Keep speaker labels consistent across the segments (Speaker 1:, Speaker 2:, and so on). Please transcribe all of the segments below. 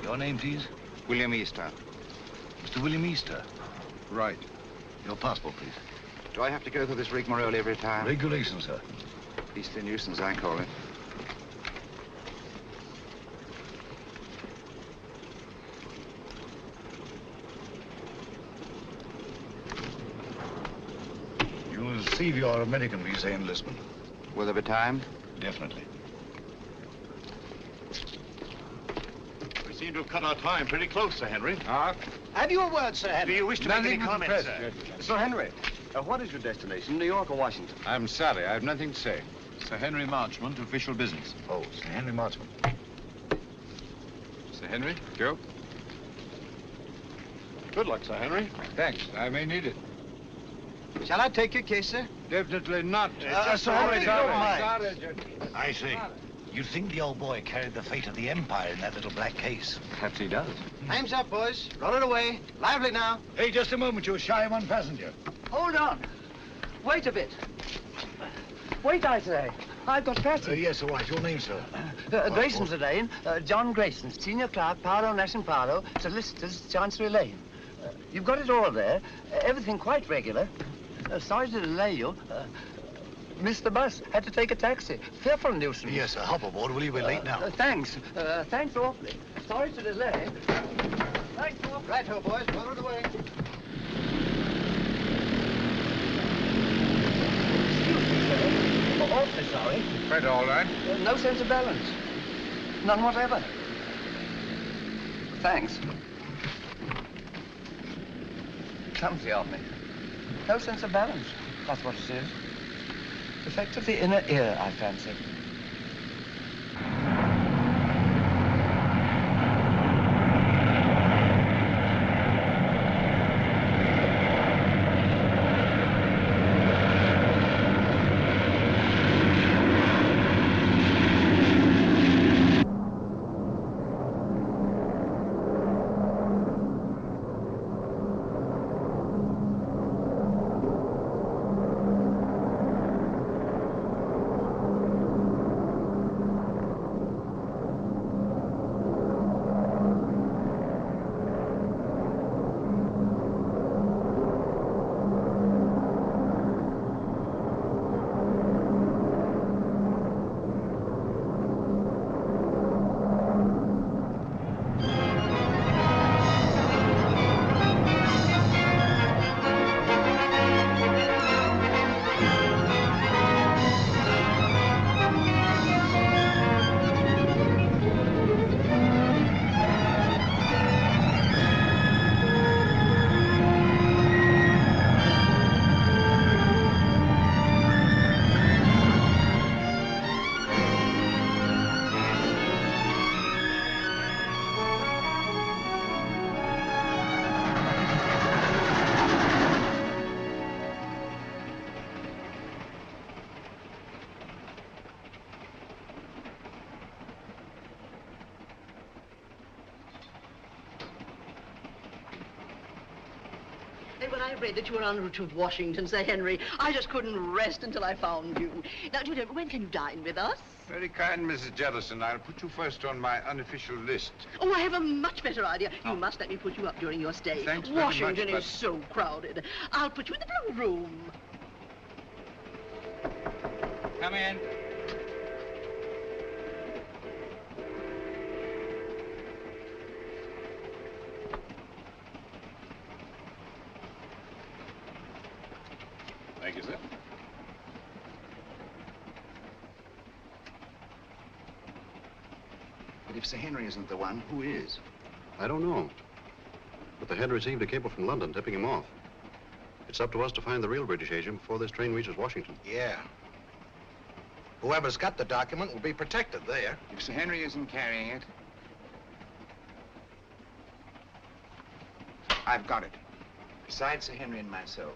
Speaker 1: Your name, please?
Speaker 2: William Easter.
Speaker 1: Mr. William Easter.
Speaker 2: Right.
Speaker 1: Your passport, please.
Speaker 2: Do I have to go through this rigmarole every time?
Speaker 1: Regulations, sir.
Speaker 2: Beastly nuisance, I call it.
Speaker 1: You'll receive your American visa enlistment.
Speaker 2: Will there be time?
Speaker 1: Definitely.
Speaker 3: We seem to have cut our time pretty close, Sir Henry.
Speaker 4: Have you a word, Sir Henry?
Speaker 3: Do you wish to make any comment, sir?
Speaker 5: Sir Henry, what is your destination, New York or Washington?
Speaker 2: I'm sorry, I have nothing to say.
Speaker 3: Sir Henry Marchmont, official business.
Speaker 1: Oh, Sir Henry Marchmont.
Speaker 2: Sir Henry? Joe?
Speaker 3: Good luck, Sir Henry.
Speaker 2: Thanks, I may need it.
Speaker 4: Shall I take your case, sir?
Speaker 2: Definitely not.
Speaker 4: Sir Henry, don't mind.
Speaker 2: Sorry, Judge.
Speaker 1: I see. You think the old boy carried the fate of the Empire in that little black case?
Speaker 5: Perhaps he does.
Speaker 4: Time's up, boys. Roll it away. Lively now.
Speaker 1: Hey, just a moment. You're shy of one passenger.
Speaker 6: Hold on. Wait a bit. Wait, I say. I've got passage.
Speaker 1: Yes, all right. Your name, sir?
Speaker 6: Grayson's the name. John Grayson, senior clerk, Paro, Nash and Paro, solicitors, Chancery Lane. You've got it all there. Everything quite regular. Sorry to delay you. Missed the bus. Had to take a taxi. Fearful nuisance.
Speaker 1: Yes, sir. Hop aboard, will you? We're late now.
Speaker 6: Thanks. Thanks awfully. Sorry to delay. Thanks awfully.
Speaker 4: Right-ho, boys. Roll it away.
Speaker 6: Excuse me, sir. Awfully sorry.
Speaker 2: Quite all right.
Speaker 6: No sense of balance. None whatever. Thanks. Clumsy of me. No sense of balance. That's what it is. Effect of the inner ear, I fancy.
Speaker 7: And when I read that you were en route to Washington, Sir Henry, I just couldn't rest until I found you. Now, do you know, when can you dine with us?
Speaker 2: Very kind, Mrs. Jellison. I'll put you first on my unofficial list.
Speaker 7: Oh, I have a much better idea. You must let me put you up during your stay.
Speaker 2: Thanks very much,
Speaker 7: Washington
Speaker 2: but-
Speaker 7: is so crowded. I'll put you in the blue room.
Speaker 2: Come in.
Speaker 3: Thank you, sir.
Speaker 1: But if Sir Henry isn't the one, who is?
Speaker 8: I don't know. But the head received a cable from London tipping him off. It's up to us to find the real British agent before this train reaches Washington.
Speaker 1: Yeah. Whoever's got the document will be protected there.
Speaker 2: If Sir Henry isn't carrying it, I've got it. Besides Sir Henry and myself,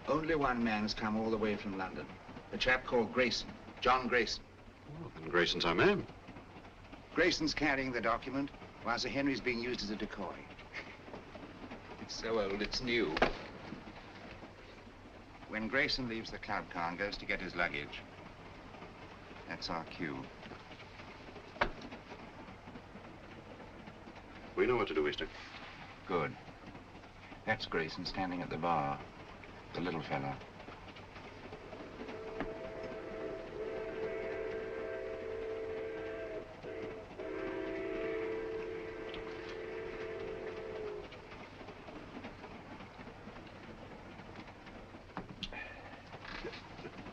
Speaker 2: only one man has come all the way from London. A chap called Grayson, John Grayson.
Speaker 8: Well, then Grayson's our man.
Speaker 2: Grayson's carrying the document, while Sir Henry's being used as a decoy. It's so old, it's new. When Grayson leaves the club car and goes to get his luggage, that's our cue.
Speaker 8: We know what to do, Easter.
Speaker 2: Good. That's Grayson standing at the bar. The little fellow.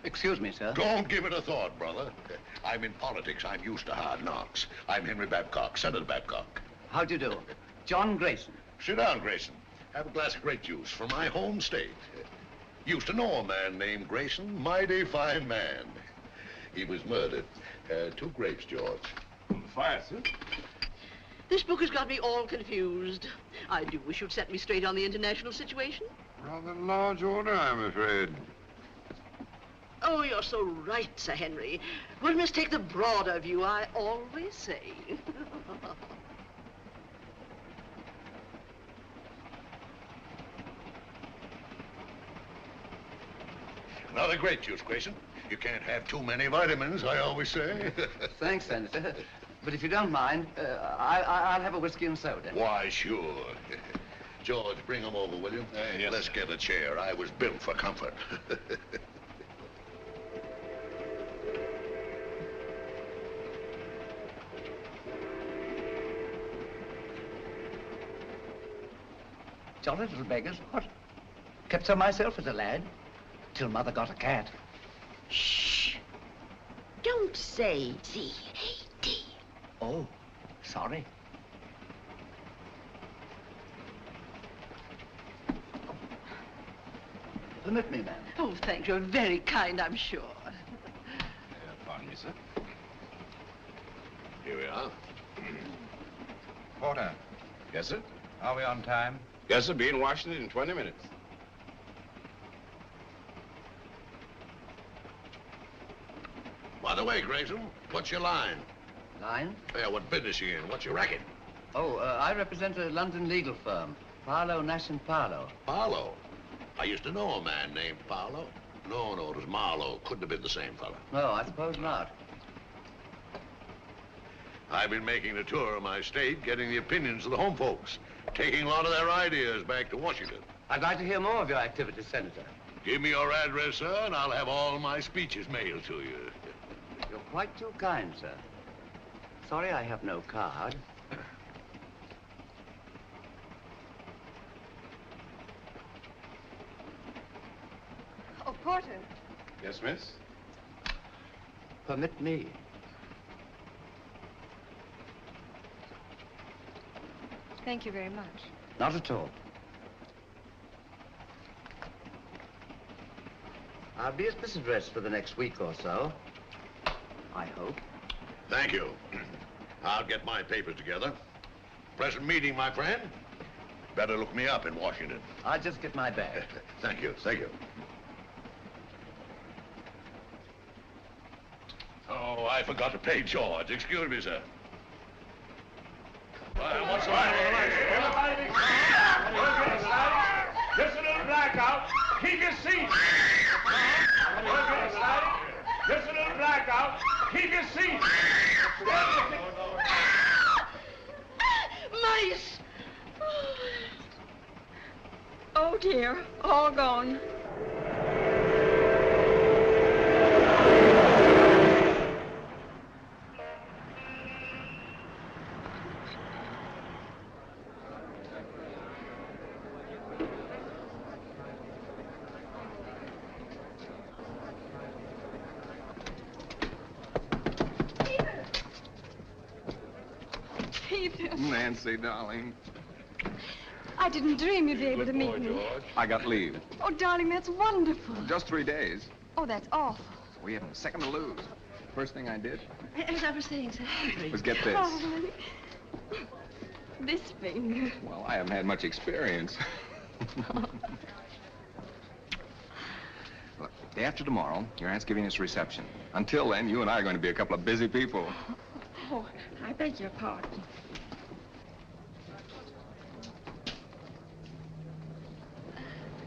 Speaker 6: Excuse me, sir.
Speaker 3: Don't give it a thought, brother. I'm in politics. I'm used to hard knocks. I'm Henry Babcock, Senator Babcock.
Speaker 6: How do you do? John Grayson.
Speaker 3: Sit down, Grayson. Have a glass of grape juice from my home state. Used to know a man named Grayson, mighty fine man. He was murdered. 2 grapes, George.
Speaker 2: On the fire, sir.
Speaker 7: This book has got me all confused. I do wish you'd set me straight on the international situation.
Speaker 2: Rather large order, I'm afraid.
Speaker 7: Oh, you're so right, Sir Henry. One must take the broader view, I always say.
Speaker 3: Another grape juice, Grayson. You can't have too many vitamins, I always say.
Speaker 6: Thanks, Senator. But if you don't mind, I'll have a whiskey and soda.
Speaker 3: Why, sure. George, bring him over, will you?
Speaker 1: Yes,
Speaker 3: Let's
Speaker 1: sir.
Speaker 3: get a chair. I was built for comfort.
Speaker 6: Jolly little beggars, what? Kept some myself as a lad, till Mother got a cat.
Speaker 9: Shh. Don't say C-A-T.
Speaker 6: Oh, sorry. Permit me, ma'am.
Speaker 7: Oh, thank you. You're very kind, I'm sure.
Speaker 2: Pardon me, sir.
Speaker 3: Here we are.
Speaker 2: Porter,
Speaker 3: Yes, sir?
Speaker 2: are we on time?
Speaker 3: Yes, sir. Be in Washington in 20 minutes. By the way, Grayson, what's your line?
Speaker 6: Line?
Speaker 3: Yeah, what business you in? What's your racket?
Speaker 6: Oh, I represent a London legal firm, Barlow, Nash & Barlow.
Speaker 3: Barlow. I used to know a man named Barlow. No, it was Marlowe. Couldn't have been the same fella.
Speaker 6: No, I suppose not.
Speaker 3: I've been making the tour of my state, getting the opinions of the home folks, taking a lot of their ideas back to Washington.
Speaker 6: I'd like to hear more of your activities, Senator.
Speaker 3: Give me your address, sir, and I'll have all my speeches mailed to you.
Speaker 6: You're quite too kind, sir. Sorry I have no card.
Speaker 7: Oh, Porter.
Speaker 2: Yes, miss?
Speaker 6: Permit me.
Speaker 10: Thank you very much.
Speaker 6: Not at all. I'll be at this address for the next week or so. I hope.
Speaker 3: Thank you. I'll get my papers together. Pleasant meeting, my friend. Better look me up in Washington.
Speaker 6: I'll just get my bag.
Speaker 3: Thank you, thank you. Oh, I forgot to pay George. Excuse me, sir. What's the matter with the lights? Everybody be quiet. Listen
Speaker 10: here, all gone. Peter.
Speaker 11: Nancy, darling.
Speaker 10: I didn't dream you'd be able to meet me.
Speaker 11: I got leave.
Speaker 10: Oh, darling, that's wonderful.
Speaker 11: Just 3 days.
Speaker 10: Oh, that's awful.
Speaker 11: We haven't a second to lose. First thing I did
Speaker 7: As I was saying, Sir Henry.
Speaker 11: was get this.
Speaker 10: Oh, honey. This finger.
Speaker 11: Well, I haven't had much experience. Look, day after tomorrow, your aunt's giving us a reception. Until then, you and I are going to be a couple of busy people.
Speaker 10: Oh, I beg your pardon.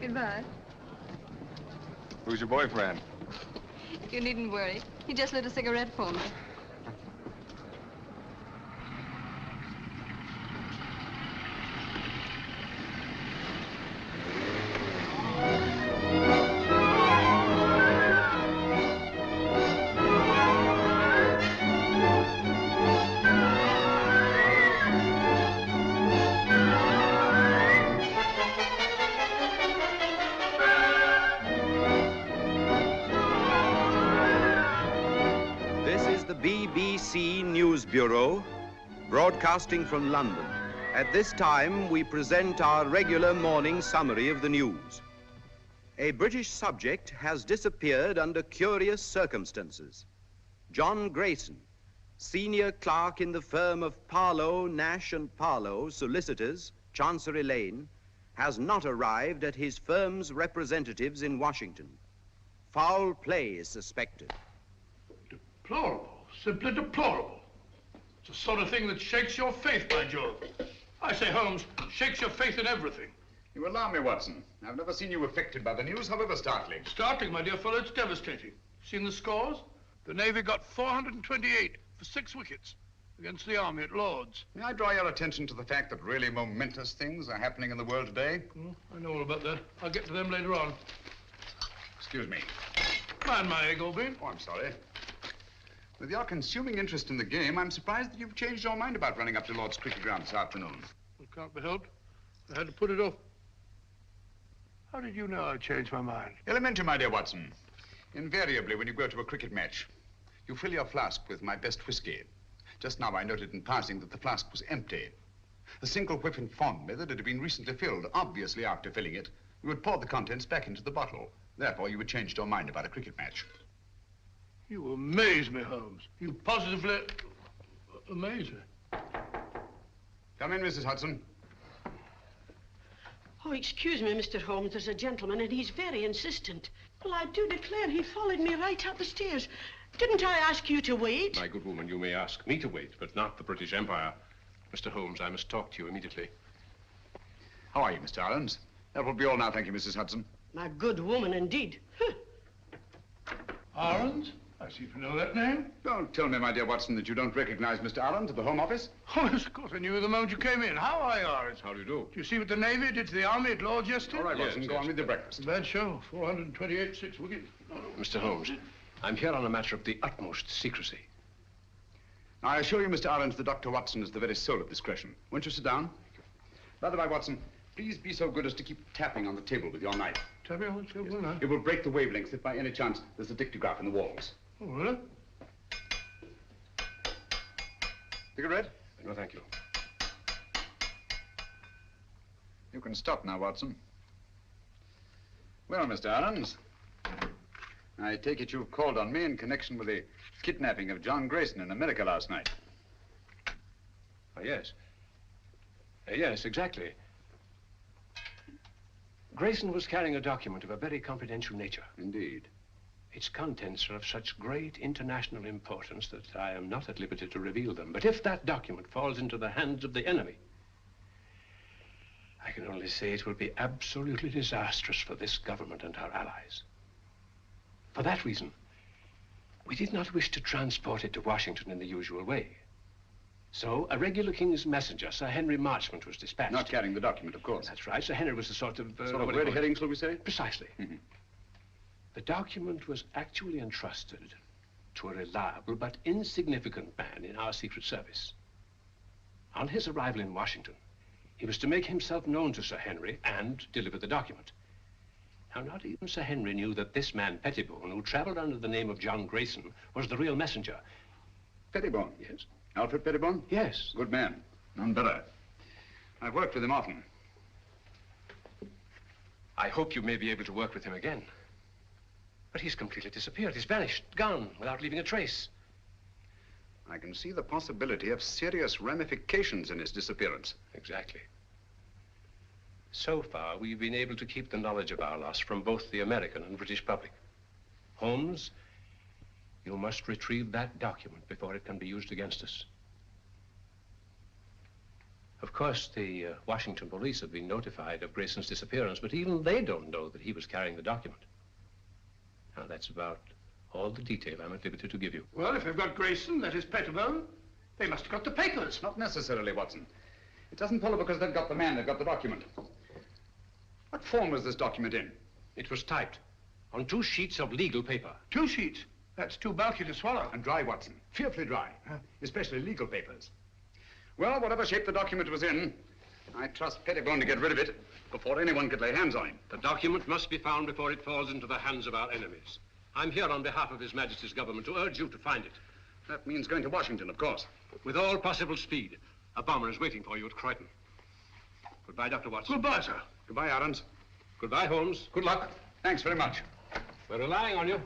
Speaker 10: Goodbye.
Speaker 11: Who's your boyfriend?
Speaker 10: You needn't worry. He just lit a cigarette for me.
Speaker 12: BBC News Bureau, broadcasting from London. At this time, we present our regular morning summary of the news. A British subject has disappeared under curious circumstances. John Grayson, senior clerk in the firm of Parlow, Nash and Parlow, solicitors, Chancery Lane, has not arrived at his firm's representatives in Washington. Foul play is suspected.
Speaker 13: Deplorable. Simply deplorable. It's the sort of thing that shakes your faith, by Jove. I say, Holmes, shakes your faith in everything.
Speaker 2: You alarm me, Watson. I've never seen you affected by the news, however startling.
Speaker 13: Startling, my dear fellow, it's devastating. Seen the scores? The Navy got 428 for 6 wickets against the Army at Lord's.
Speaker 2: May I draw your attention to the fact that really momentous things are happening in the world today?
Speaker 13: I know all about that. I'll get to them later on.
Speaker 2: Excuse me.
Speaker 13: Mind my egg, old bean.
Speaker 2: Oh, I'm sorry. With your consuming interest in the game, I'm surprised that you've changed your mind about running up to Lord's cricket ground this afternoon.
Speaker 13: It can't be helped. I had to put it off. How did you know I changed my mind?
Speaker 2: Elementary, my dear Watson. Invariably, when you go to a cricket match, you fill your flask with my best whiskey. Just now, I noted in passing that the flask was empty. A single whiff informed me that it had been recently filled. Obviously, after filling it, you would pour the contents back into the bottle. Therefore, you had changed your mind about a cricket match.
Speaker 13: You amaze me, Holmes. You positively amaze me.
Speaker 2: Come in, Mrs. Hudson.
Speaker 7: Oh, excuse me, Mr. Holmes. There's a gentleman, and he's very insistent. Well, I do declare he followed me right up the stairs. Didn't I ask you to wait?
Speaker 14: My good woman, you may ask me to wait, but not the British Empire. Mr. Holmes, I must talk to you immediately.
Speaker 2: How are you, Mr. Irons? That will be all now, thank you, Mrs. Hudson.
Speaker 7: My good woman, indeed.
Speaker 13: Arons? I seem to know that name.
Speaker 2: Don't tell me, my dear Watson, that you don't recognize Mr. Arons at the Home Office.
Speaker 13: Oh, yes, of course. I knew you the moment you came in. How are you, Arons?
Speaker 14: How do you do?
Speaker 13: Do you see what the Navy did to the Army at Lord's yesterday?
Speaker 2: All right, Watson, go on with your breakfast.
Speaker 13: Bad show. 428, 6 wickets.
Speaker 14: Mr. Holmes, I'm here on a matter of the utmost secrecy.
Speaker 2: Now, I assure you, Mr. Arons, that Dr. Watson is the very soul of discretion. Won't you sit down? By the way, Watson, please be so good as to keep tapping on the table with your knife.
Speaker 13: Tapping on the table, now?
Speaker 2: It will break the wavelengths if by any chance there's a dictograph in the walls.
Speaker 13: Oh, really?
Speaker 2: Cigarette?
Speaker 14: No, thank you.
Speaker 2: You can stop now, Watson. Well, Mr. Arons, I take it you've called on me in connection with the kidnapping of John Grayson in America last night.
Speaker 14: Yes. Yes, exactly. Grayson was carrying a document of a very confidential nature.
Speaker 2: Indeed.
Speaker 14: Its contents are of such great international importance that I am not at liberty to reveal them. But if that document falls into the hands of the enemy, I can only say it will be absolutely disastrous for this government and our allies. For that reason, we did not wish to transport it to Washington in the usual way. So, a regular King's messenger, Sir Henry Marchmont, was dispatched.
Speaker 2: Not carrying the document, of course.
Speaker 14: That's right. Sir Henry was a sort of...
Speaker 2: sort of red herring, shall we say?
Speaker 14: Precisely. The document was actually entrusted to a reliable but insignificant man in our Secret Service. On his arrival in Washington, he was to make himself known to Sir Henry and deliver the document. Now, not even Sir Henry knew that this man, Pettibone, who traveled under the name of John Grayson, was the real messenger.
Speaker 2: Pettibone?
Speaker 14: Yes.
Speaker 2: Alfred Pettibone?
Speaker 14: Yes.
Speaker 2: Good man. None better. I've worked with him often.
Speaker 14: I hope you may be able to work with him again. But he's completely disappeared. He's vanished, gone, without leaving a trace.
Speaker 2: I can see the possibility of serious ramifications in his disappearance.
Speaker 14: Exactly. So far, we've been able to keep the knowledge of our loss from both the American and British public. Holmes, you must retrieve that document before it can be used against us. Of course, the Washington police have been notified of Grayson's disappearance, but even they don't know that he was carrying the document. Now, that's about all the detail I'm at liberty to give you.
Speaker 13: Well, if they've got Grayson, that is Pettibone, they must have got the papers.
Speaker 2: Not necessarily, Watson. It doesn't follow because they've got the man, they've got the document. What form was this document in?
Speaker 14: It was typed on 2 sheets of legal paper.
Speaker 13: 2 sheets? That's too bulky to swallow.
Speaker 2: And dry, Watson. Fearfully dry. Especially legal papers. Well, whatever shape the document was in, I trust Pettibone to get rid of it before anyone could lay hands on him.
Speaker 14: The document must be found before it falls into the hands of our enemies. I'm here on behalf of His Majesty's government to urge you to find it.
Speaker 2: That means going to Washington, of course.
Speaker 14: With all possible speed. A bomber is waiting for you at Croydon. Goodbye, Dr. Watson.
Speaker 13: Goodbye, sir.
Speaker 2: Goodbye, Adams.
Speaker 14: Goodbye, Holmes. Good luck.
Speaker 2: Thanks very much.
Speaker 14: We're relying on you.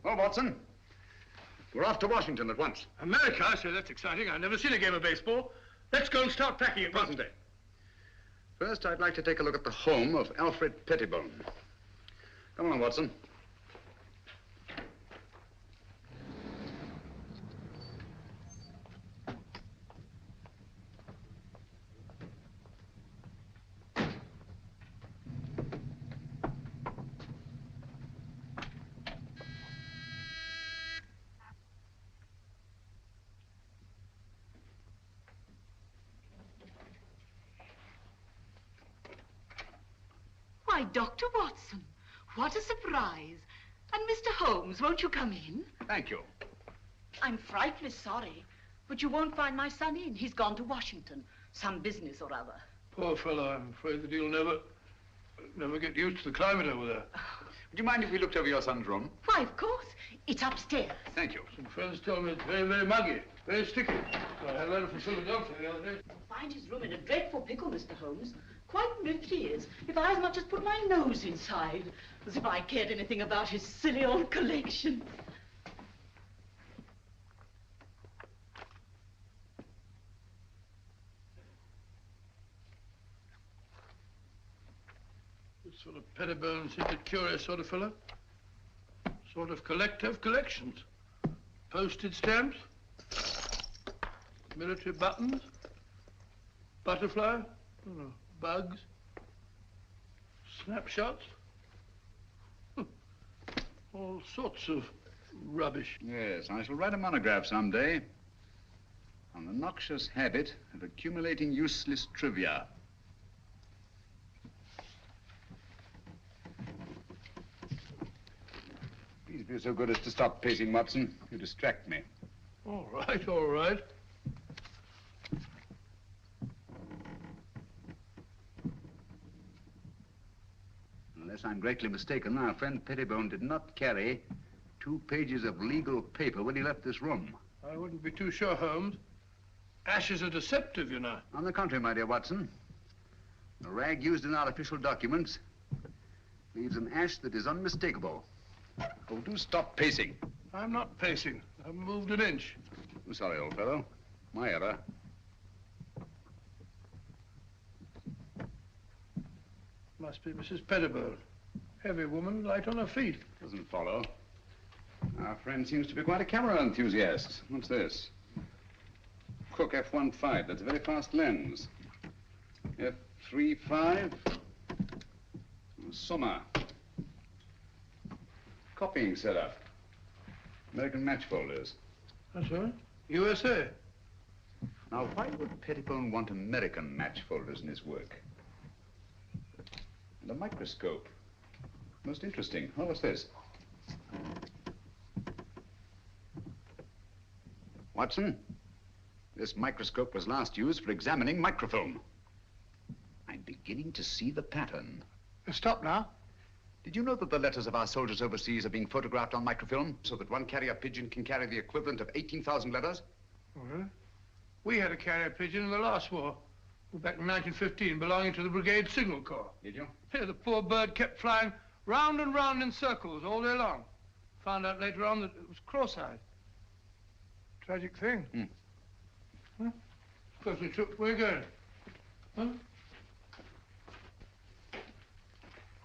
Speaker 2: Well, Watson, we're off to Washington at once.
Speaker 13: America? I say, that's exciting. I've never seen a game of baseball. Let's go and start packing at
Speaker 2: Present day. First, I'd like to take a look at the home of Alfred Pettibone. Come along, Watson.
Speaker 15: Why, Dr. Watson, what a surprise. And Mr. Holmes, won't you come in?
Speaker 2: Thank you.
Speaker 15: I'm frightfully sorry, but you won't find my son in. He's gone to Washington. Some business or other.
Speaker 13: Poor fellow, I'm afraid that he'll never get used to the climate over there.
Speaker 2: Would you mind if we looked over your son's room?
Speaker 15: Why, of course. It's upstairs.
Speaker 2: Thank you.
Speaker 13: Some friends told me it's very, very muggy, very sticky. I had a letter from Philadelphia the other day.
Speaker 15: I find his room in a dreadful pickle, Mr. Holmes. Quite nifty is, if I as much as put my nose inside. As if I cared anything about his silly old collection.
Speaker 13: This sort of Pettibone seems a curious sort of fellow. Sort of collector of collections. Postage stamps, military buttons, butterfly, bugs, snapshots, all sorts of rubbish.
Speaker 2: Yes, I shall write a monograph someday on the noxious habit of accumulating useless trivia. Please be so good as to stop pacing, Watson. You distract me.
Speaker 13: All right, all right.
Speaker 2: Unless I'm greatly mistaken, our friend Pettibone did not carry 2 pages of legal paper when he left this room.
Speaker 13: I wouldn't be too sure, Holmes. Ashes are deceptive, you know.
Speaker 2: On the contrary, my dear Watson, the rag used in our official documents leaves an ash that is unmistakable. Oh, do stop pacing.
Speaker 13: I'm not pacing. I've moved an inch.
Speaker 2: I'm sorry, old fellow. My error.
Speaker 13: Must be Mrs. Pettibone. Heavy woman, light on her feet.
Speaker 2: Doesn't follow. Our friend seems to be quite a camera enthusiast. What's this? Cook F1.5. That's a very fast lens. F3.5. Summer. Copying setup. American match folders.
Speaker 13: That's right. USA.
Speaker 2: Now, why would Pettibone want American match folders in his work? And a microscope. Most interesting. Oh, what's this? Watson, this microscope was last used for examining microfilm. I'm beginning to see the pattern.
Speaker 13: Stop now.
Speaker 2: Did you know that the letters of our soldiers overseas are being photographed on microfilm so that one carrier pigeon can carry the equivalent of 18,000 letters?
Speaker 13: Well, we had a carrier pigeon in the last war, back in 1915, belonging to the Brigade Signal Corps.
Speaker 2: Did you?
Speaker 13: Yeah, the poor bird kept flying round and round in circles all day long. Found out later on that it was cross-eyed. Tragic thing. Huh? Suppose we took... Where are you going? Huh?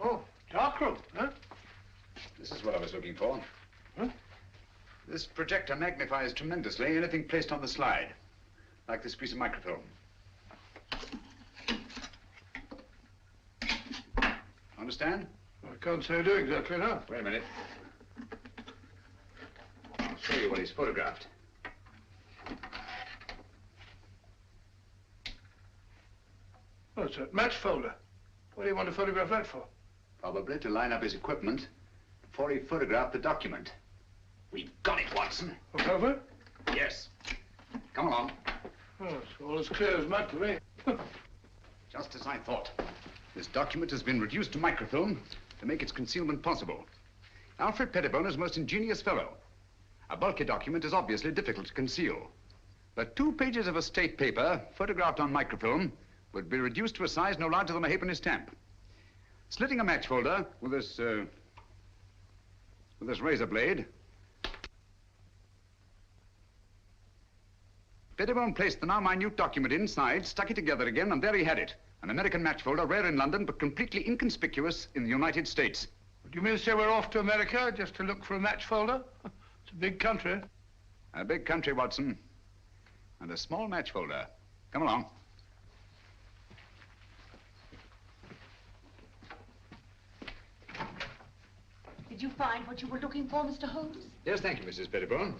Speaker 13: Oh, dark room, huh?
Speaker 2: This is what I was looking for.
Speaker 13: Huh?
Speaker 2: This projector magnifies tremendously anything placed on the slide, like this piece of microfilm. Understand?
Speaker 13: I can't say I do exactly now.
Speaker 2: Wait a minute. I'll show you what he's photographed.
Speaker 13: Oh, it's a match folder. What do you want to photograph that for?
Speaker 2: Probably to line up his equipment before he photographed the document. We've got it, Watson.
Speaker 13: What's over?
Speaker 2: Yes. Come along.
Speaker 13: Oh, it's all as clear as mud to me.
Speaker 2: Just as I thought. This document has been reduced to microfilm to make its concealment possible. Alfred Pettibone is a most ingenious fellow. A bulky document is obviously difficult to conceal. But 2 pages of estate paper photographed on microfilm would be reduced to a size no larger than a halfpenny stamp. Slitting a match folder with this razor blade, Pettibone placed the now minute document inside, stuck it together again, and there he had it. An American match folder, rare in London, but completely inconspicuous in the United States.
Speaker 13: Do you mean to say we're off to America just to look for a match folder? It's a big country.
Speaker 2: A big country, Watson. And a small match folder. Come along.
Speaker 15: Did you find what you were looking for, Mr. Holmes?
Speaker 2: Yes, thank you, Mrs. Pettibone.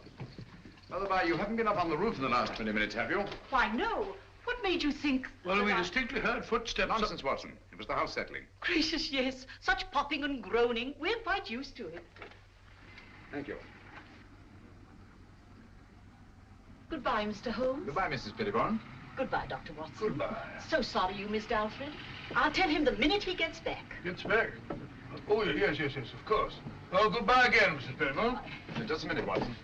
Speaker 2: By the by, you haven't been up on the roof in the last 20 minutes, have you?
Speaker 15: Why, no. What made you think...
Speaker 13: Well, we distinctly heard footsteps.
Speaker 2: Nonsense, Watson. It was the house settling.
Speaker 15: Gracious, yes. Such popping and groaning. We're quite used to it.
Speaker 2: Thank you.
Speaker 15: Goodbye, Mr. Holmes.
Speaker 2: Goodbye, Mrs. Pettibone.
Speaker 15: Goodbye, Dr. Watson.
Speaker 13: Goodbye.
Speaker 15: So sorry you missed Alfred. I'll tell him the minute he gets back.
Speaker 13: Gets back? Oh, yes, of course. Well, goodbye again, Mrs. Pettibone.
Speaker 2: Just a minute, Watson.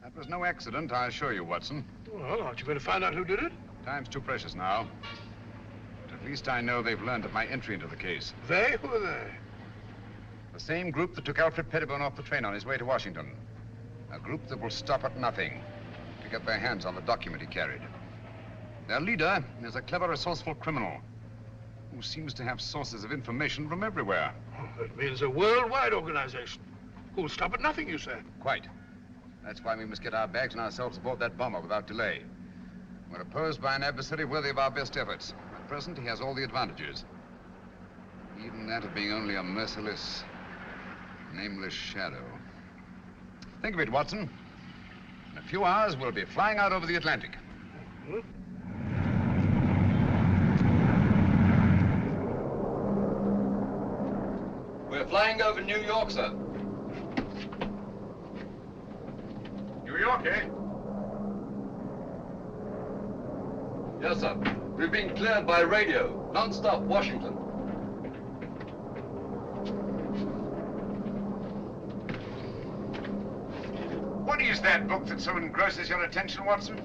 Speaker 2: That was no accident, I assure you, Watson.
Speaker 13: Well, aren't you going to find out who did it?
Speaker 2: Time's too precious now. But at least I know they've learned of my entry into the case.
Speaker 13: They? Who are they?
Speaker 2: The same group that took Alfred Pettibone off the train on his way to Washington. A group that will stop at nothing to get their hands on the document he carried. Their leader is a clever, resourceful criminal who seems to have sources of information from everywhere.
Speaker 13: Oh, that means a worldwide organization. Who'll stop at nothing, you say?
Speaker 2: Quite. That's why we must get our bags and ourselves aboard that bomber without delay. We're opposed by an adversary worthy of our best efforts. At present, he has all the advantages. Even that of being only a merciless, nameless shadow. Think of it, Watson. In a few hours, we'll be flying out over the Atlantic.
Speaker 5: We're flying over New York, sir.
Speaker 2: New York, eh?
Speaker 5: Yes, sir. We've been cleared by radio. Non-stop, Washington.
Speaker 2: What is that book that so engrosses your attention, Watson?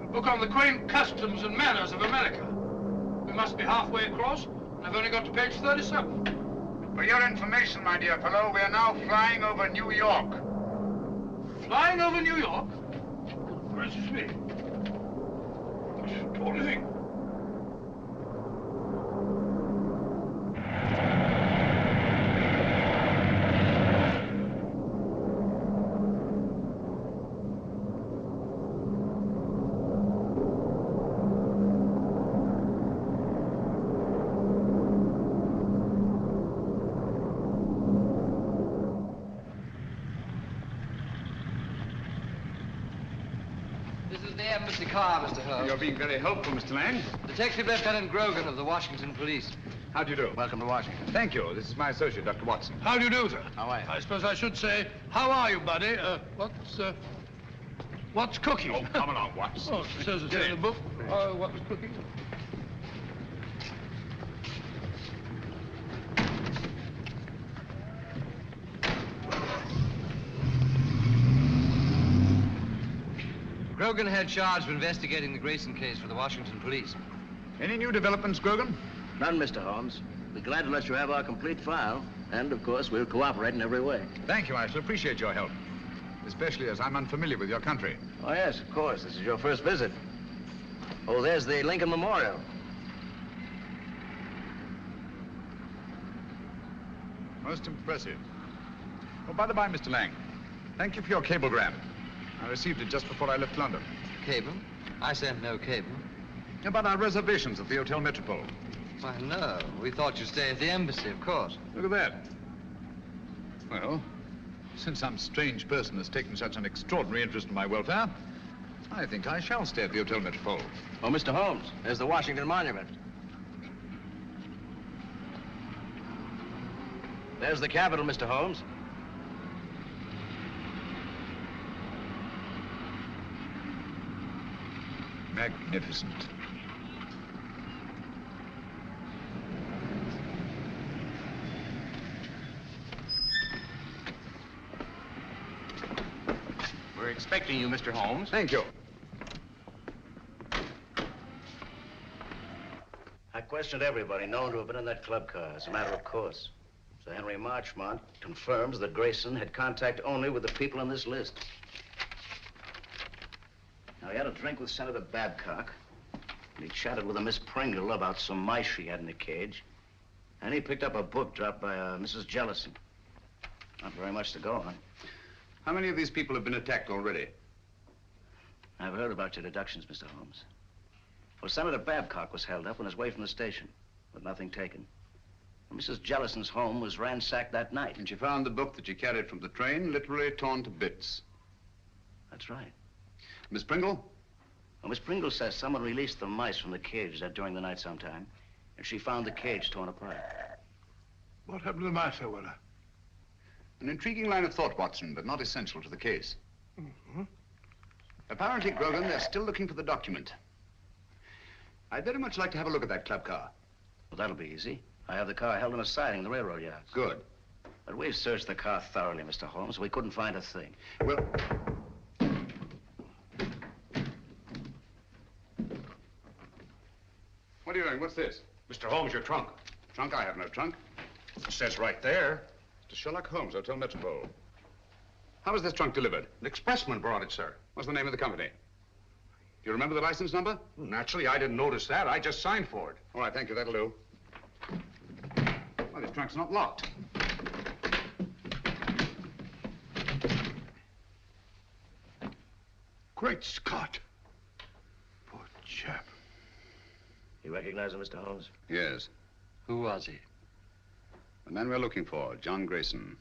Speaker 13: A book on the quaint customs and manners of America. We must be halfway across, and I've only got to page 37.
Speaker 2: For your information, my dear fellow, we are now flying over New York.
Speaker 13: Flying over New York? Gracious me. What do you think?
Speaker 16: This is the embassy car, Mr. Holmes.
Speaker 2: You're being very helpful, Mr. Lang.
Speaker 16: Detective Lieutenant Grogan of the Washington Police.
Speaker 2: How do you do?
Speaker 6: Welcome to Washington.
Speaker 2: Thank you. This is my associate, Dr. Watson.
Speaker 13: How do you do, sir?
Speaker 6: How are you?
Speaker 13: I suppose I should say, how are you, buddy? What's cooking?
Speaker 2: Oh, come along, Watson.
Speaker 13: Oh, it says it's
Speaker 2: Get
Speaker 13: in the
Speaker 2: in.
Speaker 13: book. What's cooking?
Speaker 16: Grogan had charge of investigating the Grayson case for the Washington Police.
Speaker 2: Any new developments, Grogan?
Speaker 6: None, Mr. Holmes. We're glad to let you have our complete file. And, of course, we'll cooperate in every way.
Speaker 2: Thank you. I shall appreciate your help. Especially as I'm unfamiliar with your country.
Speaker 6: Oh, yes, of course. This is your first visit. Oh, there's the Lincoln Memorial.
Speaker 2: Most impressive. Oh, by the by, Mr. Lang, thank you for your cablegram. I received it just before I left London.
Speaker 16: Cable? I sent no cable.
Speaker 2: About our reservations at the Hotel Metropole.
Speaker 16: Why, no. We thought you'd stay at the embassy, of course.
Speaker 2: Look at that. Well, since some strange person has taken such an extraordinary interest in my welfare, I think I shall stay at the Hotel Metropole.
Speaker 6: Oh, Mr. Holmes, there's the Washington Monument. There's the Capitol, Mr. Holmes.
Speaker 2: Magnificent.
Speaker 6: We're expecting you, Mr. Holmes.
Speaker 2: Thank you.
Speaker 6: I questioned everybody known to have been in that club car, as a matter of course. Sir Henry Marchmont confirms that Grayson had contact only with the people on this list. Now, he had a drink with Senator Babcock, and he chatted with a Miss Pringle about some mice she had in a cage, and he picked up a book dropped by Mrs. Jellison. Not very much to go on.
Speaker 2: How many of these people have been attacked already?
Speaker 6: I've heard about your deductions, Mr. Holmes. Well, Senator Babcock was held up on his way from the station, with nothing taken. And Mrs. Jellison's home was ransacked that night.
Speaker 2: And she found the book that she carried from the train literally torn to bits.
Speaker 6: That's right.
Speaker 2: Miss Pringle?
Speaker 6: Well, Miss Pringle says someone released the mice from the cage during the night sometime, and she found the cage torn apart.
Speaker 13: What happened to the mice, Sir Weller?
Speaker 2: An intriguing line of thought, Watson, but not essential to the case.
Speaker 13: Mm-hmm.
Speaker 2: Apparently, Grogan, they're still looking for the document. I'd very much like to have a look at that club car.
Speaker 6: Well, that'll be easy. I have the car held in a siding in the railroad yards.
Speaker 2: Good.
Speaker 6: But we've searched the car thoroughly, Mr. Holmes. We couldn't find a thing.
Speaker 2: Well... What are you doing? What's this?
Speaker 8: Mr. Holmes, your trunk.
Speaker 2: Trunk? I have no trunk.
Speaker 8: It says right there.
Speaker 2: To Sherlock Holmes, Hotel Metropole. How was this trunk delivered?
Speaker 8: An expressman brought it, sir.
Speaker 2: What's the name of the company? Do you remember the license number?
Speaker 8: Naturally, I didn't notice that. I just signed for it.
Speaker 2: All right, thank you. That'll do. Well, this trunk's not locked.
Speaker 13: Great Scott. Poor chap.
Speaker 6: You recognize him, Mr. Holmes?
Speaker 2: Yes.
Speaker 16: Who was he?
Speaker 2: The man we're looking for, John Grayson.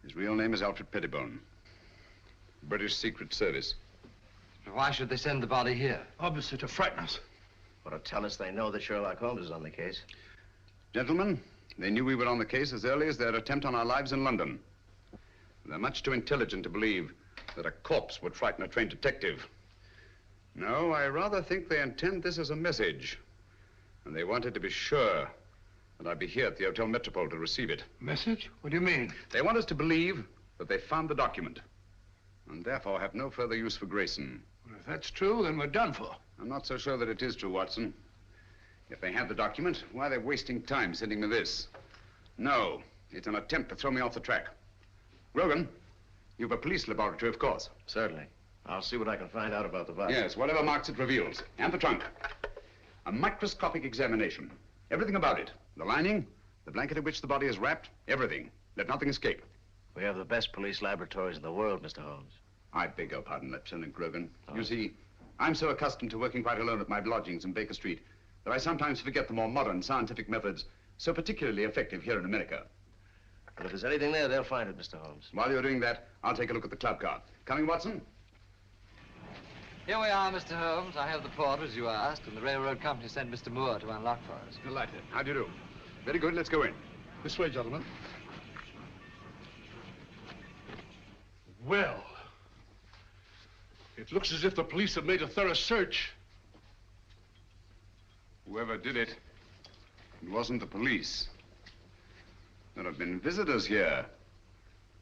Speaker 2: His real name is Alfred Pettibone. British Secret Service.
Speaker 16: Why should they send the body here?
Speaker 13: Obviously to frighten us.
Speaker 6: Or to tell us they know that Sherlock Holmes is on the case.
Speaker 2: Gentlemen, they knew we were on the case as early as their attempt on our lives in London. They're much too intelligent to believe that a corpse would frighten a trained detective. No, I rather think they intend this as a message. And they wanted to be sure that I'd be here at the Hotel Metropole to receive it.
Speaker 13: Message? What do you mean?
Speaker 2: They want us to believe that they found the document, and therefore have no further use for Grayson.
Speaker 13: Well, if that's true, then we're done for.
Speaker 2: I'm not so sure that it is true, Watson. If they have the document, why are they wasting time sending me this? No, it's an attempt to throw me off the track. Grogan, you've a police laboratory, of course.
Speaker 6: Certainly. I'll see what I can find out about the body.
Speaker 2: Yes, whatever marks it reveals. And the trunk. A microscopic examination. Everything about it. The lining, the blanket in which the body is wrapped, everything. Let nothing escape.
Speaker 6: We have the best police laboratories in the world, Mr. Holmes.
Speaker 2: I beg your pardon, Lieutenant Grogan. You see, I'm so accustomed to working quite alone at my lodgings in Baker Street that I sometimes forget the more modern scientific methods so particularly effective here in America.
Speaker 6: But if there's anything there, they'll find it, Mr. Holmes.
Speaker 2: While you're doing that, I'll take a look at the club car. Coming, Watson?
Speaker 16: Here we are, Mr. Holmes. I have the port, as you asked, and the railroad company sent Mr. Moore to unlock for us.
Speaker 2: Delighted. How do you do? Very good. Let's go in.
Speaker 3: This way, gentlemen. Well, it looks as if the police have made a thorough search.
Speaker 2: Whoever did it, it wasn't the police. There have been visitors here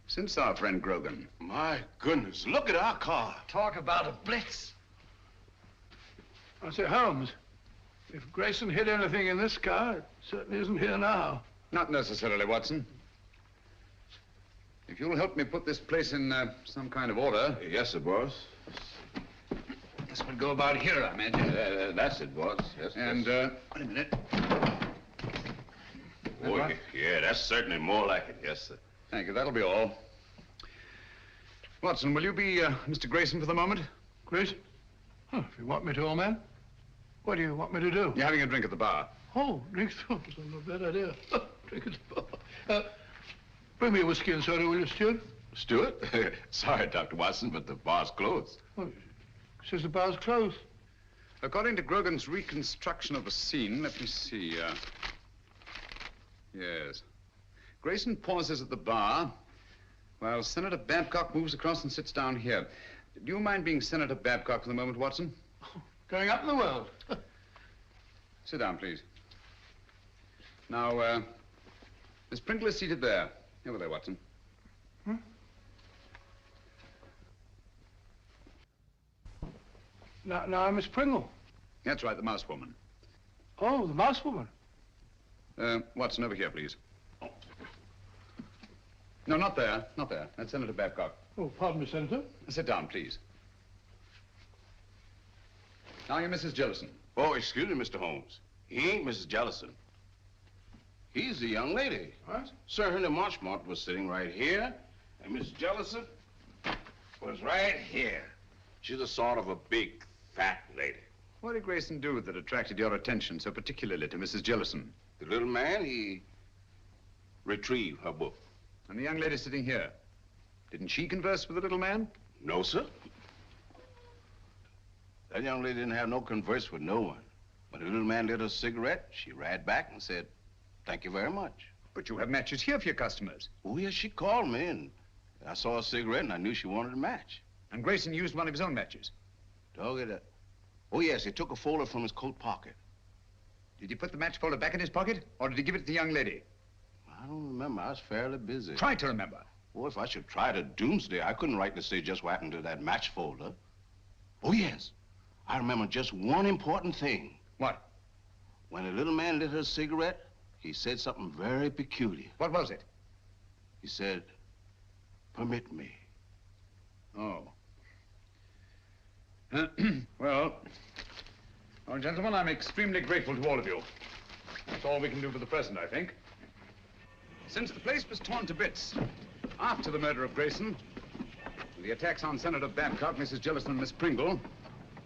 Speaker 2: since our friend Grogan.
Speaker 3: My goodness, look at our car.
Speaker 16: Talk about a blitz.
Speaker 13: I say, Holmes, if Grayson hid anything in this car, it certainly isn't here now.
Speaker 2: Not necessarily, Watson. If you'll help me put this place in some kind of order.
Speaker 3: Yes, sir, boss.
Speaker 2: This would go about here, I imagine.
Speaker 3: That's it, boss. Yes,
Speaker 2: and,
Speaker 3: yes.
Speaker 2: wait a minute.
Speaker 3: Oh, yeah, that's certainly more like it. Yes, sir.
Speaker 2: Thank you. That'll be all. Watson, will you be Mr. Grayson for the moment?
Speaker 13: Grayson? Oh, if you want me to, old man. What do you want me to do?
Speaker 2: You're having a drink at the bar.
Speaker 13: Oh, drink? Oh, that's not a bad idea. Drink at the bar. Bring me a whiskey and soda, will you, Stuart?
Speaker 3: Stuart? Sorry, Dr. Watson, but the bar's closed.
Speaker 13: Oh, says the bar's closed.
Speaker 2: According to Grogan's reconstruction of the scene, let me see. Yes. Grayson pauses at the bar while Senator Babcock moves across and sits down here. Do you mind being Senator Babcock for the moment, Watson?
Speaker 13: Oh, going up in the world.
Speaker 2: Sit down, please. Now, Miss Pringle is seated there. Over there, Watson.
Speaker 13: Hmm? Now, Miss Pringle.
Speaker 2: That's right, the mouse woman.
Speaker 13: Oh, the mouse woman.
Speaker 2: Watson, over here, please. No, not there. Not there. That's Senator Babcock.
Speaker 13: Oh, pardon me, Senator.
Speaker 2: Sit down, please. Now you're Mrs. Jellison.
Speaker 3: Oh, excuse me, Mr. Holmes. He ain't Mrs. Jellison. He's the young lady.
Speaker 13: What?
Speaker 3: Sir Henry Marchmont was sitting right here, and Miss Jellison was right here. She's a sort of a big, fat lady.
Speaker 2: What did Grayson do that attracted your attention so particularly to Mrs. Jellison?
Speaker 3: The little man, he retrieved her book.
Speaker 2: And the young lady sitting here, didn't she converse with the little man?
Speaker 3: No, sir. That young lady didn't have no converse with no one. When the little man lit a cigarette, she ran back and said, "Thank you very much."
Speaker 2: But you have matches here for your customers.
Speaker 3: Oh, yes, she called me, and I saw a cigarette, and I knew she wanted a match.
Speaker 2: And Grayson used one of his own matches?
Speaker 3: Dog it. Oh, yes, he took a folder from his coat pocket.
Speaker 2: Did he put the match folder back in his pocket, or did he give it to the young lady?
Speaker 3: I don't remember. I was fairly busy.
Speaker 2: Try to remember.
Speaker 3: Well, if I should try to doomsday, I couldn't rightly say just what happened to that match folder. Oh, yes. I remember just one important thing.
Speaker 2: What?
Speaker 3: When the little man lit her cigarette, he said something very peculiar.
Speaker 2: What was it?
Speaker 3: He said, "Permit me."
Speaker 2: Oh. Well, gentlemen, I'm extremely grateful to all of you. That's all we can do for the present, I think. Since the place was torn to bits after the murder of Grayson, the attacks on Senator Babcock, Mrs. Jellison, and Miss Pringle,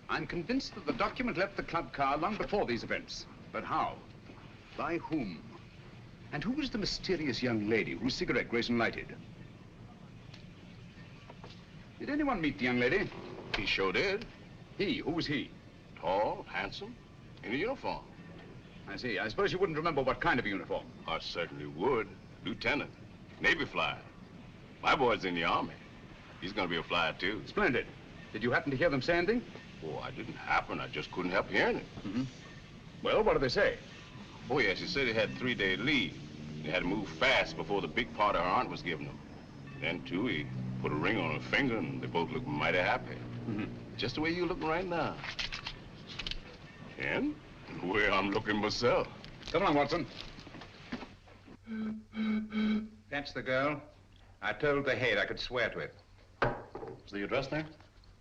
Speaker 2: I'm convinced that the document left the club car long before these events. But how? By whom? And who was the mysterious young lady whose cigarette Grayson lighted? Did anyone meet the young lady?
Speaker 3: He sure did.
Speaker 2: He? Who was he?
Speaker 3: Tall, handsome, in a uniform.
Speaker 2: I see. I suppose you wouldn't remember what kind of a uniform.
Speaker 3: I certainly would. Lieutenant, Navy flyer. My boy's in the Army. He's gonna be a flyer, too.
Speaker 2: Splendid. Did you happen to hear them say anything?
Speaker 3: Oh, I didn't happen. I just couldn't help hearing it.
Speaker 2: Mm-hmm. Well, what did they say?
Speaker 3: Oh, yes, he said he had 3-day leave. He had to move fast before the big part her aunt was giving him. Then, too, he put a ring on her finger, and they both looked mighty happy.
Speaker 2: Mm-hmm.
Speaker 3: Just the way you're looking right now. And the way I'm looking myself.
Speaker 2: Come along, Watson. That's the girl. I told the head I could swear to it.
Speaker 8: Is the address there?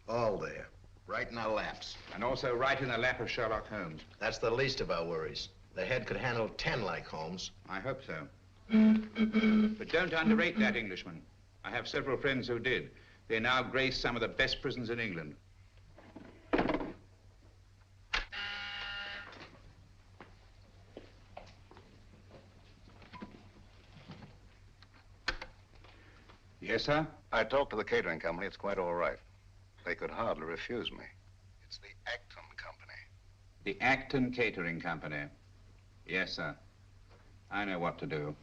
Speaker 1: All there. Right in our laps.
Speaker 2: And also right in the lap of Sherlock Holmes.
Speaker 1: That's the least of our worries. The head could handle 10 like Holmes.
Speaker 2: I hope so. But don't underrate that Englishman. I have several friends who did. They now grace some of the best prisons in England. Yes, sir?
Speaker 8: I talked to the catering company. It's quite all right. They could hardly refuse me.
Speaker 3: It's the Acton Company.
Speaker 2: The Acton Catering Company. Yes, sir. I know what to do.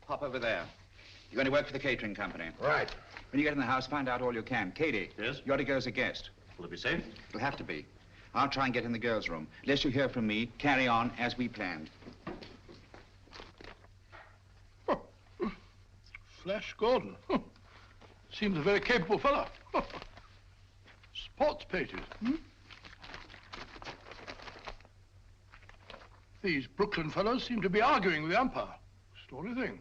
Speaker 2: Pop over there. You're going to work for the catering company.
Speaker 3: Right.
Speaker 2: When you get in the house, find out all you can. Katie.
Speaker 8: Yes?
Speaker 2: You're to go as a guest.
Speaker 8: Will it be safe?
Speaker 2: It'll have to be. I'll try and get in the girls' room. Unless you hear from me, carry on as we planned.
Speaker 13: Flash Gordon. Seems a very capable fellow. Sports pages. These Brooklyn fellows seem to be arguing with the umpire. Story thing.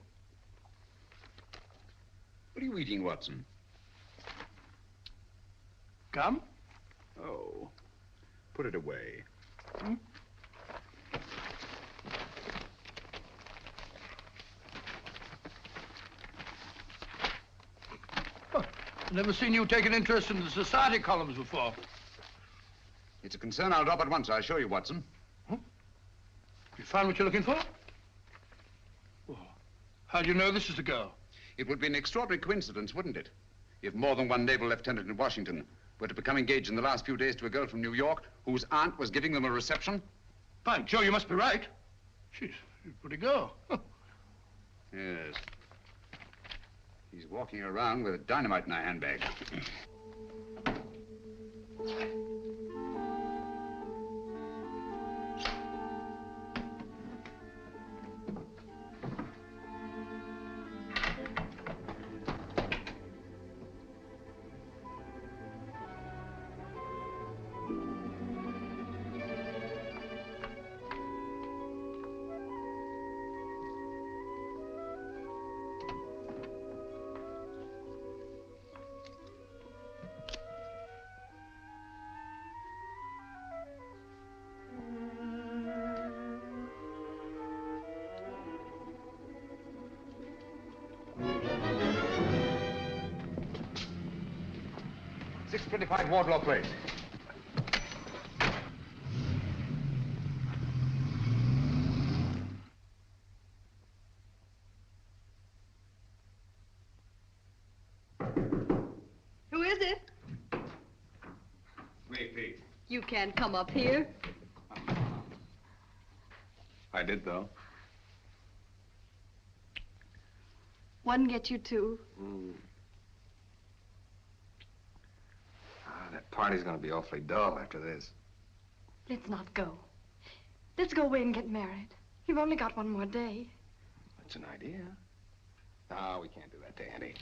Speaker 2: What are you eating, Watson?
Speaker 13: Gum?
Speaker 2: Oh. Put it away.
Speaker 13: I've never seen you take an interest in the society columns before.
Speaker 2: It's a concern I'll drop at once, I assure you, Watson.
Speaker 13: You found what you're looking for? Well, how do you know this is the girl?
Speaker 2: It would be an extraordinary coincidence, wouldn't it? If more than one naval lieutenant in Washington were to become engaged in the last few days to a girl from New York whose aunt was giving them a reception.
Speaker 13: By Joe, you must be right. She's a pretty girl.
Speaker 2: Yes. He's walking around with dynamite in her handbag. .625 Wardlaw Place.
Speaker 10: Who is it?
Speaker 2: Me, Pete.
Speaker 10: You can't come up here.
Speaker 11: I did, though.
Speaker 10: One get you two.
Speaker 11: That party's gonna be awfully dull after this.
Speaker 10: Let's not go. Let's go away and get married. You've only got one more day.
Speaker 11: That's an idea. No, we can't do that, Andy.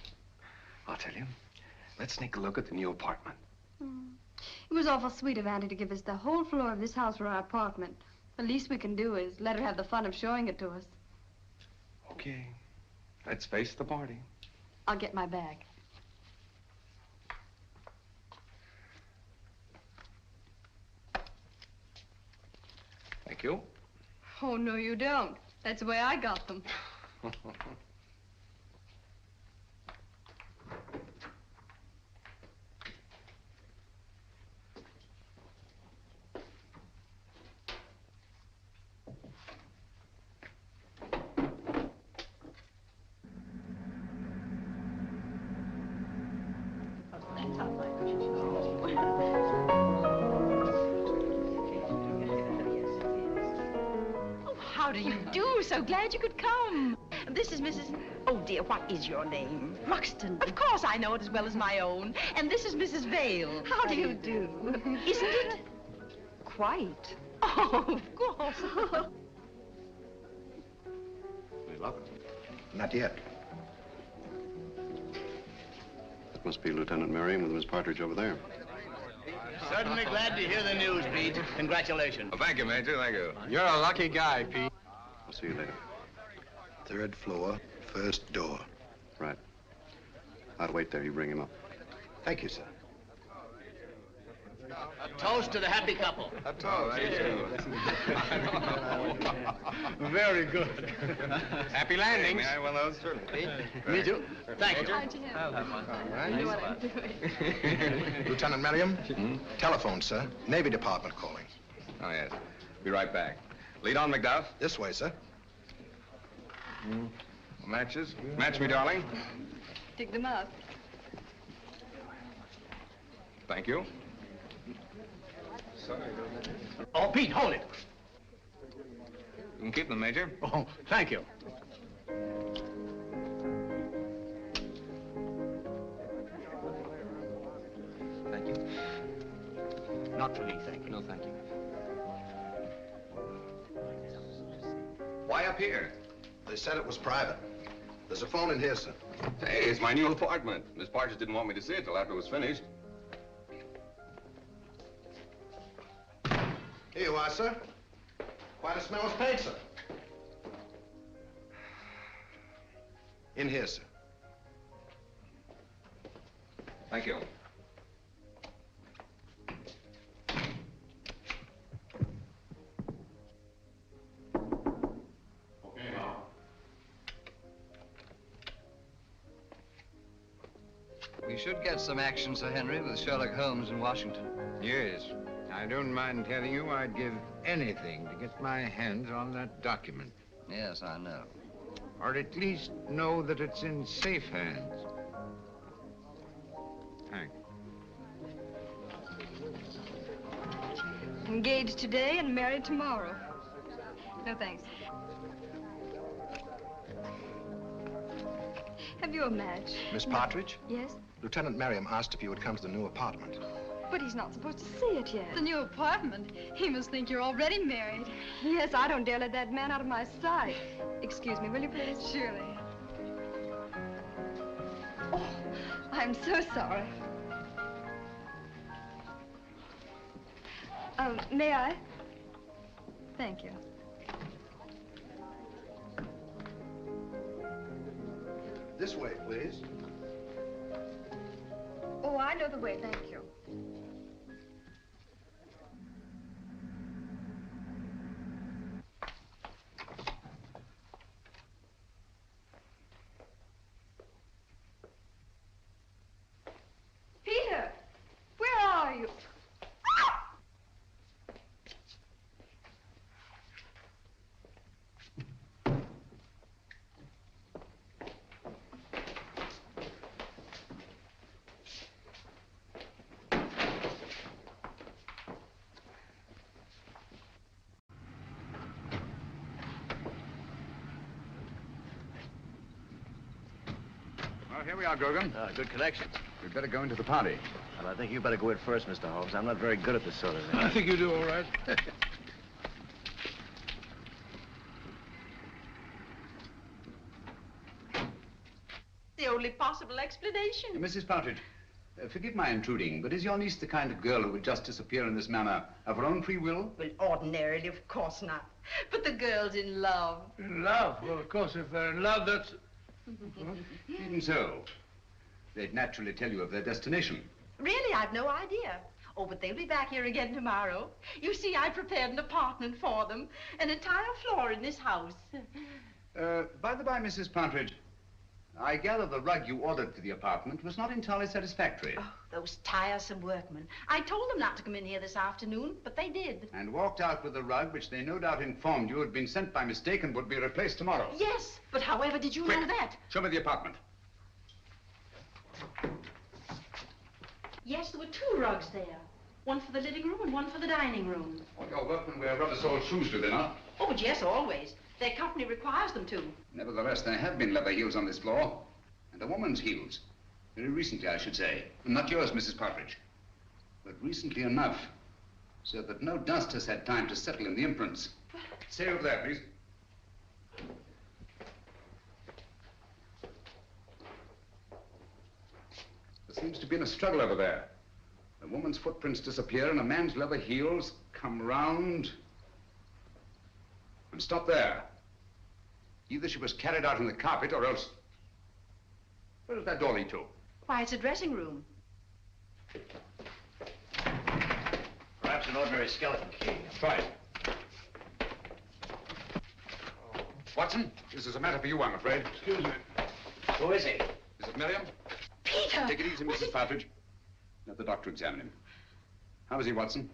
Speaker 11: I'll tell you. Let's sneak a look at the new apartment.
Speaker 10: It was awful sweet of Auntie to give us the whole floor of this house for our apartment. The least we can do is let her have the fun of showing it to us.
Speaker 11: Okay. Let's face the party.
Speaker 10: I'll get my bag.
Speaker 11: Thank you.
Speaker 10: Oh, no, you don't. That's the way I got them.
Speaker 9: How do you do? So glad you could come. This is Mrs. Oh, dear, what is your name?
Speaker 7: Ruxton.
Speaker 9: Of course, I know it as well as my own. And this is Mrs. Vale.
Speaker 7: How do you do?
Speaker 9: Isn't it?
Speaker 10: Quite.
Speaker 9: Oh, of course.
Speaker 8: Any luck?
Speaker 3: Not yet.
Speaker 8: That must be Lieutenant Merriam with Miss Partridge over there.
Speaker 4: Certainly glad to hear the news, Pete. Congratulations.
Speaker 11: Well, thank you, Major. Thank you.
Speaker 13: You're a lucky guy, Pete.
Speaker 8: I'll see you later.
Speaker 3: 3rd floor, 1st door.
Speaker 8: Right. I'll wait there. You bring him up.
Speaker 3: Thank you, sir.
Speaker 4: A toast to the happy couple.
Speaker 11: A toast.
Speaker 4: Very good.
Speaker 11: Happy landings. May I have one of those? Certainly.
Speaker 4: Me too. Thank you.
Speaker 10: Aren't you happy? You know what I'm doing.
Speaker 3: Lieutenant Merriam? Telephone, sir. Navy Department calling.
Speaker 11: Oh, yes. Be right back. Lead on, McDuff.
Speaker 3: This way, sir.
Speaker 11: Matches? Match me, darling.
Speaker 10: Dig them up.
Speaker 11: Thank you.
Speaker 4: Oh, Pete, hold it.
Speaker 11: You can keep them, Major.
Speaker 4: Oh, thank you.
Speaker 11: Thank you.
Speaker 4: Not for me, thank you.
Speaker 11: No, thank you.
Speaker 8: Why up here? They said it was private. There's a phone in here, sir.
Speaker 11: Hey, it's my new apartment. Miss Partridge didn't want me to see it till after it was finished.
Speaker 8: Here you are, sir. Quite a smell of paint, sir. In here, sir.
Speaker 11: Thank you.
Speaker 16: We should get some action, Sir Henry, with Sherlock Holmes in Washington.
Speaker 17: Yes. I don't mind telling you I'd give anything to get my hands on that document.
Speaker 16: Yes, I know.
Speaker 17: Or at least know that it's in safe hands. Thanks.
Speaker 10: Engaged today and married tomorrow. No, thanks. Have you a match?
Speaker 8: Miss Partridge?
Speaker 10: Yes?
Speaker 8: Lieutenant Merriam asked if you would come to the new apartment.
Speaker 10: But he's not supposed to see it yet.
Speaker 9: The new apartment? He must think you're already married.
Speaker 10: Yes, I don't dare let that man out of my sight. Excuse me, will you please?
Speaker 9: Surely.
Speaker 10: Oh, I'm so sorry. May I? Thank you.
Speaker 8: This way, please.
Speaker 10: Oh, I know the way, thank you. Peter, where are you?
Speaker 2: Well, here we are, Grogan.
Speaker 1: Good connection.
Speaker 2: We'd better go into the party.
Speaker 1: Well, I think you better go in first, Mr. Holmes. I'm not very good at this sort of thing.
Speaker 13: I think you do all right.
Speaker 15: The only possible explanation.
Speaker 2: Mrs. Partridge, forgive my intruding, but is your niece the kind of girl who would just disappear in this manner of her own free will?
Speaker 15: Well, ordinarily, of course not. But the girl's in love.
Speaker 13: In love? Well, of course, if they're in love, that's...
Speaker 2: Even so, they'd naturally tell you of their destination.
Speaker 15: Really, I've no idea. Oh, but they'll be back here again tomorrow. You see, I prepared an apartment for them. An entire floor in this house.
Speaker 2: By the by, Mrs. Partridge, I gather the rug you ordered for the apartment was not entirely satisfactory.
Speaker 15: Oh, those tiresome workmen. I told them not to come in here this afternoon, but they did.
Speaker 2: And walked out with the rug, which they no doubt informed you had been sent by mistake and would be replaced tomorrow.
Speaker 15: Yes, but however did you
Speaker 2: Quick,
Speaker 15: know that?
Speaker 2: show me the apartment.
Speaker 15: Yes, there were two rugs there. One for the living room and one for the dining room.
Speaker 2: All your workmen wear rubber-soled shoes, do they not?
Speaker 15: Oh, but yes, always. Their company requires them to.
Speaker 2: Nevertheless, there have been leather heels on this floor. And a woman's heels. Very recently, I should say. Not yours, Mrs. Partridge. But recently enough, so that no dust has had time to settle in the imprints. Stay over there, please. There seems to be a struggle over there. A woman's footprints disappear and a man's leather heels come round and stop there. Either she was carried out in the carpet or else... Where does that door lead to?
Speaker 15: Why, it's a dressing room.
Speaker 1: Perhaps an ordinary skeleton key.
Speaker 2: Try it. Watson, this is a matter for you, I'm afraid.
Speaker 13: Excuse me.
Speaker 1: Who is he?
Speaker 2: Is it Miriam?
Speaker 15: Peter!
Speaker 2: Take it easy, Mrs. Partridge. Let the doctor examine him. How is he, Watson?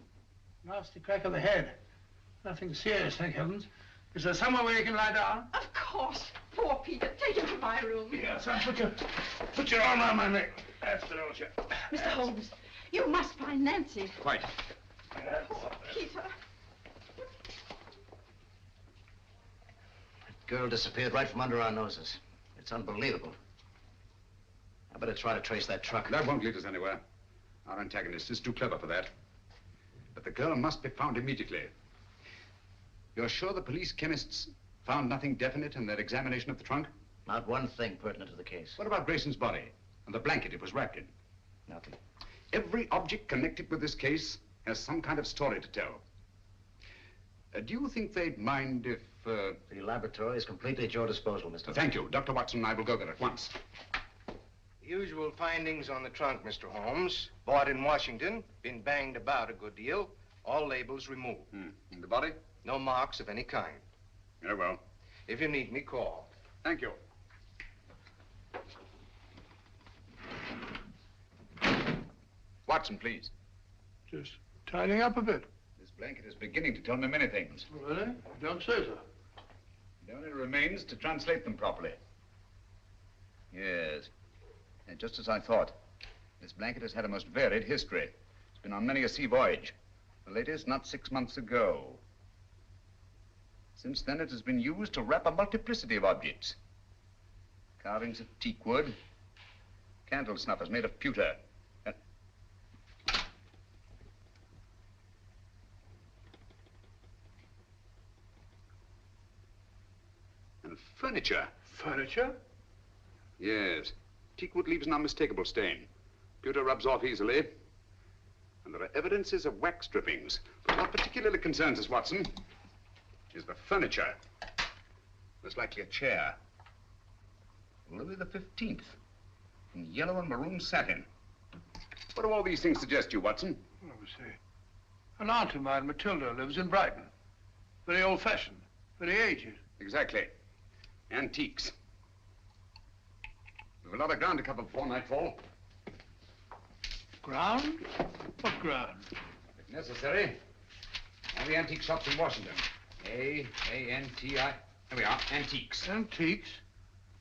Speaker 13: Nasty crack of the head. Nothing serious, thank heavens. Is there somewhere where you can lie down?
Speaker 15: Of course. Poor Peter. Take him to my room.
Speaker 13: Yeah, son, put your arm around my neck. That's the notion.
Speaker 15: Mr. Holmes, you must find Nancy.
Speaker 2: Quite.
Speaker 15: Poor Peter.
Speaker 1: Girl disappeared right from under our noses. It's unbelievable. I better try to trace that truck.
Speaker 2: That won't lead us anywhere. Our antagonist is too clever for that. But the girl must be found immediately. You're sure the police chemists found nothing definite in their examination of the trunk?
Speaker 1: Not one thing pertinent to the case.
Speaker 2: What about Grayson's body and the blanket it was wrapped in?
Speaker 1: Nothing.
Speaker 2: Every object connected with this case has some kind of story to tell. Do you think they'd mind if...
Speaker 1: The laboratory is completely at your disposal, Mr.
Speaker 2: Thank you. Dr. Watson and I will go there at once.
Speaker 11: The usual findings on the trunk, Mr. Holmes. Bought in Washington, been banged about a good deal, all labels removed.
Speaker 2: And the body?
Speaker 11: No marks of any kind.
Speaker 2: Very well.
Speaker 11: If you need me, call.
Speaker 2: Thank you. Watson, please.
Speaker 13: Just tidying up a bit.
Speaker 2: This blanket is beginning to tell me many things.
Speaker 13: Really? Don't say so.
Speaker 2: It only remains to translate them properly. Yes. And just as I thought. This blanket has had a most varied history. It's been on many a sea voyage. The latest not 6 months ago. Since then, it has been used to wrap a multiplicity of objects. Carvings of teak wood, candle snuffers made of pewter. And furniture.
Speaker 13: Furniture?
Speaker 2: Yes. Teak wood leaves an unmistakable stain. Pewter rubs off easily. And there are evidences of wax drippings. But what particularly concerns us, Watson, is the furniture. Most likely a chair. Louis the 15th. In yellow and maroon satin. What do all these things suggest you, Watson?
Speaker 13: Let me see. An aunt of mine, Matilda, lives in Brighton. Very old-fashioned. Very aged.
Speaker 2: Exactly. Antiques. We've a lot of ground to cover before nightfall.
Speaker 13: Ground? What ground?
Speaker 2: If necessary, all the antique shops in Washington. A-N-T-I. There we are, antiques.
Speaker 13: Antiques?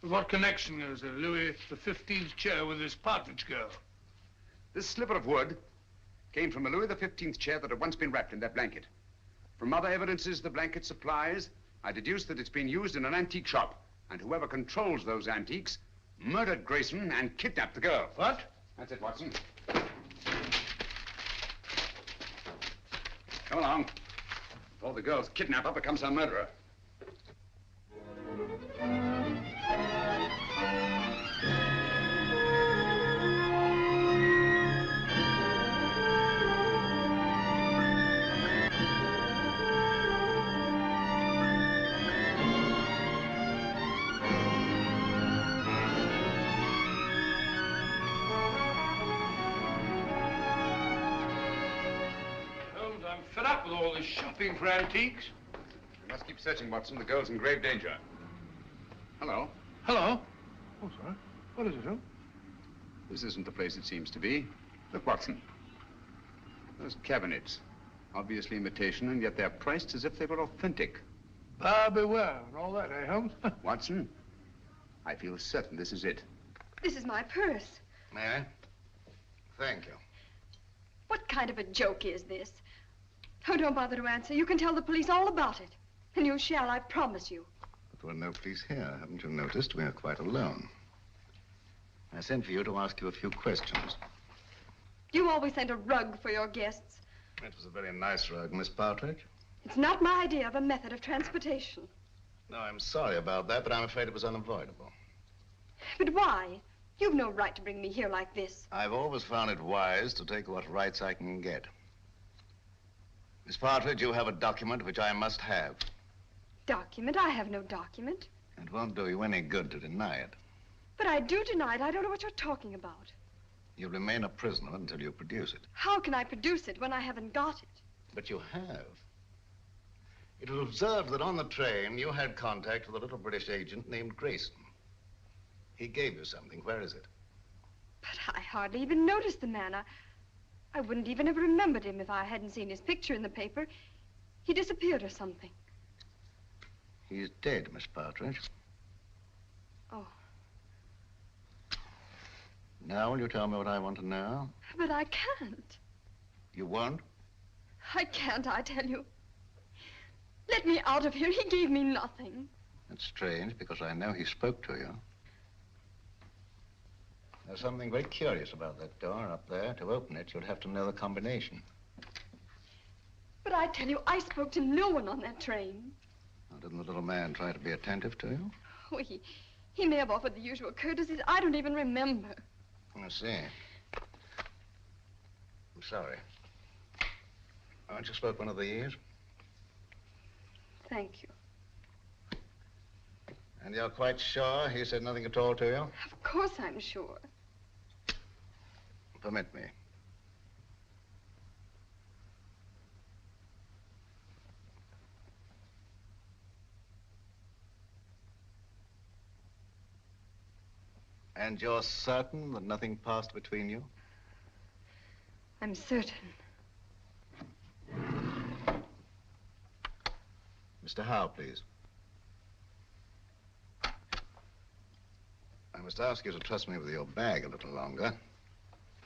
Speaker 13: But what connection is there, Louis XV's chair with this partridge girl?
Speaker 2: This sliver of wood came from a Louis XV chair that had once been wrapped in that blanket. From other evidences the blanket supplies, I deduced that it's been used in an antique shop. And whoever controls those antiques murdered Grayson and kidnapped the girl.
Speaker 13: What?
Speaker 2: That's it, Watson. Come along. Before the girl's kidnapper becomes her murderer.
Speaker 13: Fed up with all this shopping for antiques.
Speaker 2: We must keep searching, Watson. The girl's in grave danger. Hello.
Speaker 13: Hello? Oh, sorry. What is it, Holmes?
Speaker 2: This isn't the place it seems to be. Look, Watson. Those cabinets. Obviously imitation, and yet they're priced as if they were authentic.
Speaker 13: Buyer beware and all that, eh, Holmes?
Speaker 2: Watson, I feel certain this is it.
Speaker 10: This is my purse.
Speaker 8: May I? Thank you.
Speaker 10: What kind of a joke is this? Oh, don't bother to answer. You can tell the police all about it. And you shall, I promise you.
Speaker 8: But there are no police here. Haven't you noticed? We are quite alone. I sent for you to ask you a few questions.
Speaker 10: You always send a rug for your guests.
Speaker 8: It was a very nice rug, Miss Partridge.
Speaker 10: It's not my idea of a method of transportation.
Speaker 8: No, I'm sorry about that, but I'm afraid it was unavoidable.
Speaker 10: But why? You've no right to bring me here like this.
Speaker 8: I've always found it wise to take what rights I can get. Miss Partridge, you have a document which I must have.
Speaker 10: Document? I have no document.
Speaker 8: It won't do you any good to deny it.
Speaker 10: But I do deny it. I don't know what you're talking about.
Speaker 8: You'll remain a prisoner until you produce it.
Speaker 10: How can I produce it when I haven't got it?
Speaker 8: But you have. It was observed that on the train you had contact with a little British agent named Grayson. He gave you something. Where is it?
Speaker 10: But I hardly even noticed the man. I wouldn't even have remembered him if I hadn't seen his picture in the paper. He disappeared or something.
Speaker 8: He's dead, Miss Partridge.
Speaker 10: Oh.
Speaker 8: Now will you tell me what I want to know?
Speaker 10: But I can't.
Speaker 8: You won't?
Speaker 10: I can't, I tell you. Let me out of here. He gave me nothing.
Speaker 8: That's strange, because I know he spoke to you. There's something very curious about that door up there. To open it, you'd have to know the combination.
Speaker 10: But I tell you, I spoke to no one on that train.
Speaker 8: Now, didn't the little man try to be attentive to you?
Speaker 10: Oh, he may have offered the usual courtesies. I don't even remember.
Speaker 8: I see. I'm sorry. Aren't you spoke one of these?
Speaker 10: Thank you.
Speaker 8: And you're quite sure he said nothing at all to you?
Speaker 10: Of course I'm sure.
Speaker 8: Permit me. And you're certain that nothing passed between you?
Speaker 10: I'm certain.
Speaker 8: Mr. Howe, please. I must ask you to trust me with your bag a little longer.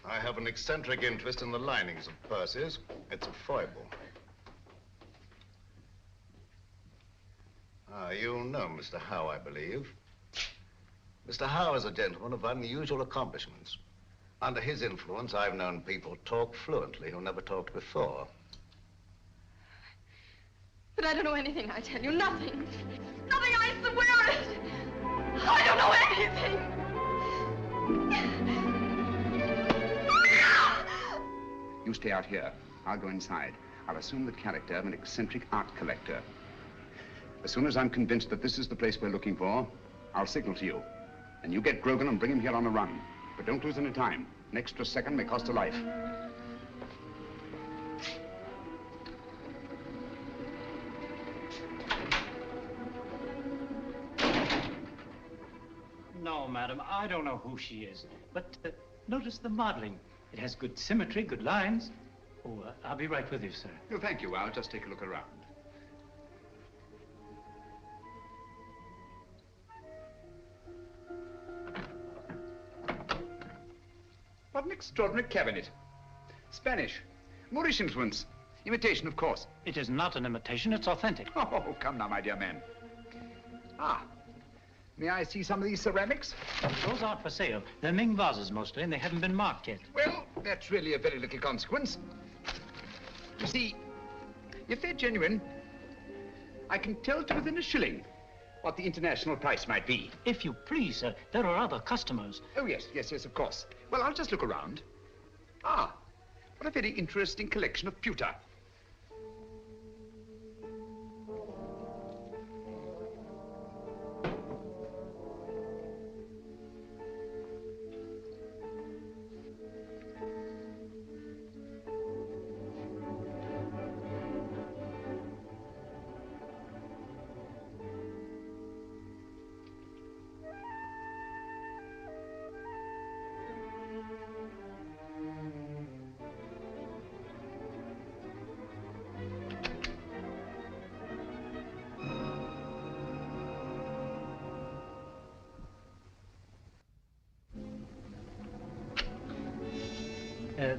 Speaker 8: I have an eccentric interest in the linings of purses. It's a foible. Ah, you know Mr. Howe, I believe. Mr. Howe is a gentleman of unusual accomplishments. Under his influence, I've known people talk fluently who never talked before.
Speaker 10: But I don't know anything, I tell you. Nothing. Nothing, I swear it. I don't know anything.
Speaker 2: You stay out here. I'll go inside. I'll assume the character of an eccentric art collector. As soon as I'm convinced that this is the place we're looking for, I'll signal to you. And you get Grogan and bring him here on a run. But don't lose any time. An extra second may cost a life.
Speaker 18: No, madam, I don't know who she is. But notice the modeling. It has good symmetry, good lines. Oh, I'll be right with you, sir.
Speaker 2: No, thank you. I'll just take a look around. What an extraordinary cabinet. Spanish. Moorish influence. Imitation, of course.
Speaker 18: It is not an imitation, it's authentic.
Speaker 2: Oh, come now, my dear man. Ah, may I see some of these ceramics?
Speaker 18: Those aren't for sale. They're Ming vases mostly, and they haven't been marked yet.
Speaker 2: Well, that's really a very little consequence. You see, if they're genuine, I can tell to within a shilling what the international price might be.
Speaker 18: If you please, sir, there are other customers.
Speaker 2: Oh, yes, of course. Well, I'll just look around. Ah, what a very interesting collection of pewter.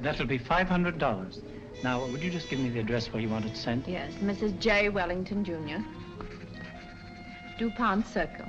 Speaker 18: That'll be $500. Now, would you just give me the address where you want it sent?
Speaker 9: Yes, Mrs. J. Wellington, Jr. DuPont Circle.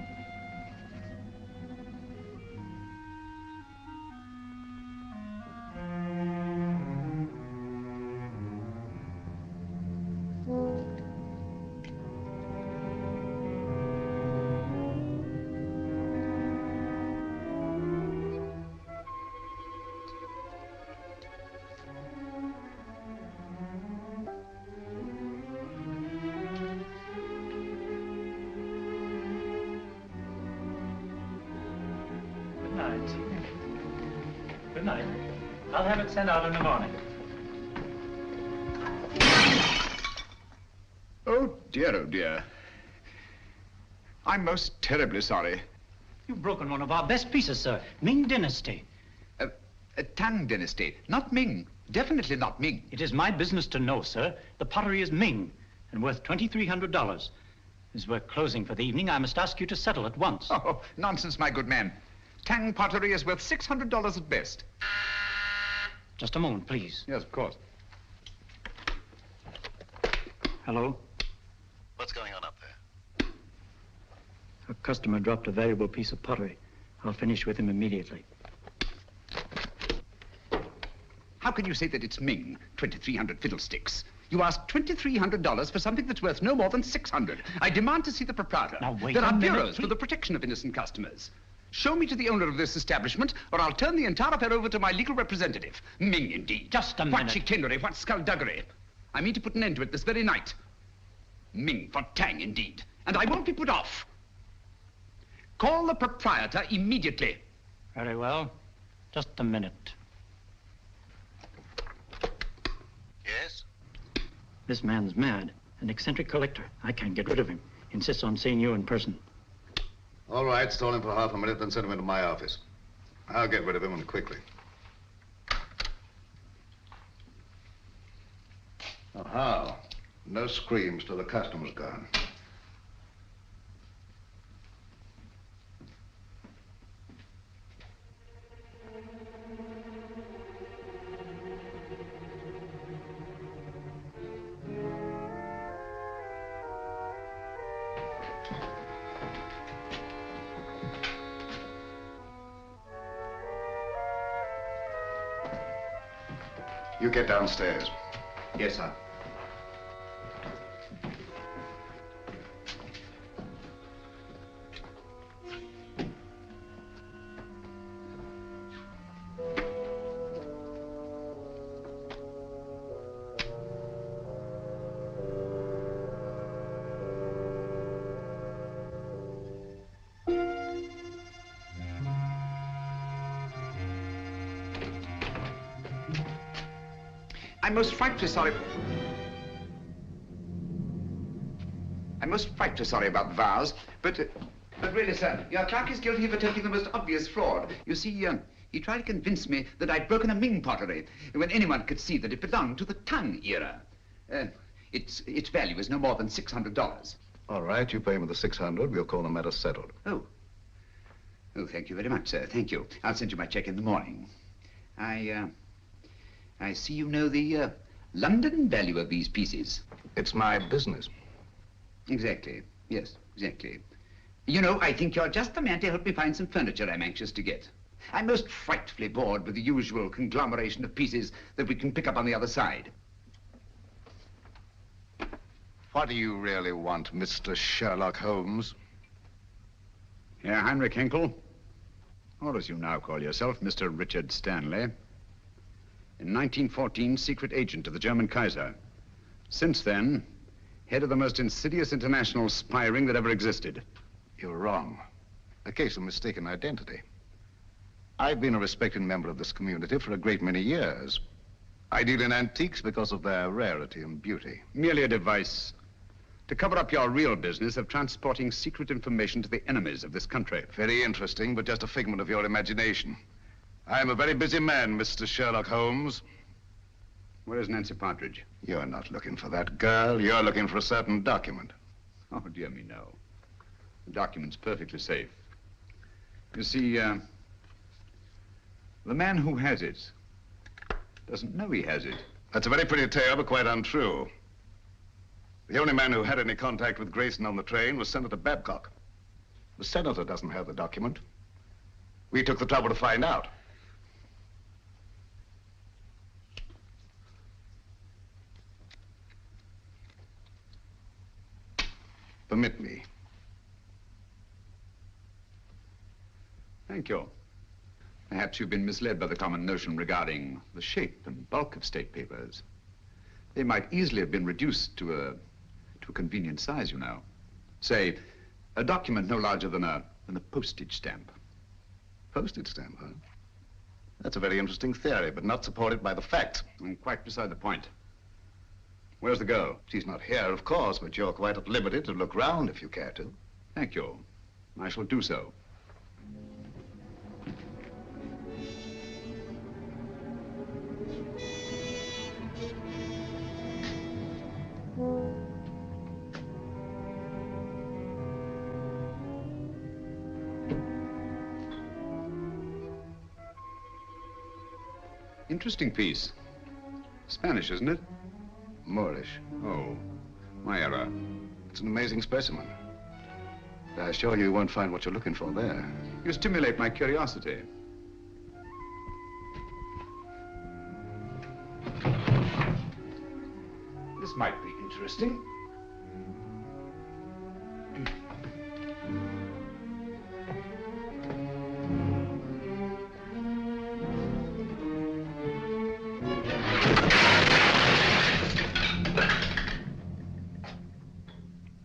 Speaker 18: Good night. I'll have it sent out in the morning.
Speaker 2: Oh, dear. I'm most terribly sorry.
Speaker 18: You've broken one of our best pieces, sir. Ming Dynasty.
Speaker 2: Tang Dynasty. Not Ming. Definitely not Ming.
Speaker 18: It is my business to know, sir. The pottery is Ming and worth $2,300. As we're closing for the evening, I must ask you to settle at once.
Speaker 2: Oh, nonsense, my good man. Tang pottery is worth $600 at best.
Speaker 18: Just a moment, please.
Speaker 2: Yes, of course.
Speaker 18: Hello?
Speaker 8: What's going on up there?
Speaker 18: A customer dropped a valuable piece of pottery. I'll finish with him immediately.
Speaker 2: How can you say that it's Ming? 2,300 fiddlesticks. You asked $2,300 for something that's worth no more than $600. I demand to see the proprietor.
Speaker 18: Now, wait
Speaker 2: There
Speaker 18: a
Speaker 2: are
Speaker 18: minute,
Speaker 2: bureaus
Speaker 18: please.
Speaker 2: for the protection of innocent customers. Show me to the owner of this establishment, or I'll turn the entire affair over to my legal representative. Ming, indeed.
Speaker 18: Just a
Speaker 2: What
Speaker 18: minute.
Speaker 2: chicanery, what skullduggery. I mean to put an end to it this very night. Ming for Tang, indeed. And I won't be put off. Call the proprietor immediately.
Speaker 18: Very well. Just a minute.
Speaker 8: Yes?
Speaker 18: This man's mad. An eccentric collector. I can't get rid of him. Insists on seeing you in person.
Speaker 8: All right, stall him for half a minute, then send him into my office. I'll get rid of him, and quickly. Oh, how? No screams till the customer's gone. You get downstairs.
Speaker 2: Yes, sir. I'm most frightfully sorry. I'm most frightfully sorry about the vase, but really, sir, your clerk is guilty of attempting the most obvious fraud. You see, he tried to convince me that I'd broken a Ming pottery when anyone could see that it belonged to the Tang era. Its value is no more than $600.
Speaker 8: All right, you pay him the $600. We'll call the matter settled.
Speaker 2: Oh, thank you very much, sir. Thank you. I'll send you my check in the morning. I see you know the London value of these pieces.
Speaker 8: It's my business.
Speaker 2: Exactly. Yes, exactly. You know, I think you're just the man to help me find some furniture I'm anxious to get. I'm most frightfully bored with the usual conglomeration of pieces that we can pick up on the other side.
Speaker 8: What do you really want, Mr. Sherlock Holmes?
Speaker 2: Herr Heinrich Henkel, or as you now call yourself, Mr. Richard Stanley. In 1914, secret agent to the German Kaiser. Since then, head of the most insidious international spy ring that ever existed.
Speaker 8: You're wrong. A case of mistaken identity. I've been a respected member of this community for a great many years. I deal in antiques because of their rarity and beauty.
Speaker 2: Merely a device to cover up your real business of transporting secret information to the enemies of this country.
Speaker 8: Very interesting, but just a figment of your imagination. I'm a very busy man, Mr. Sherlock Holmes.
Speaker 2: Where is Nancy Partridge?
Speaker 8: You're not looking for that girl. You're looking for a certain document.
Speaker 2: Oh, dear me, no. The document's perfectly safe. You see, the man who has it doesn't know he has it.
Speaker 8: That's a very pretty tale, but quite untrue. The only man who had any contact with Grayson on the train was Senator Babcock. The senator doesn't have the document. We took the trouble to find out. Permit me.
Speaker 2: Thank you. Perhaps you've been misled by the common notion regarding the shape and bulk of state papers. They might easily have been reduced to a convenient size, you know. Say, a document no larger than a postage stamp.
Speaker 8: Postage stamp, huh? That's a very interesting theory, but not supported by the facts.
Speaker 2: And quite beside the point. Where's the girl?
Speaker 8: She's not here, of course, but you're quite at liberty to look round if you care to.
Speaker 2: Thank you. I shall do so. Interesting piece. Spanish, isn't it?
Speaker 8: Moorish.
Speaker 2: Oh, my error.
Speaker 8: It's an amazing specimen. I assure you won't find what you're looking for there.
Speaker 2: You stimulate my curiosity. This might be interesting.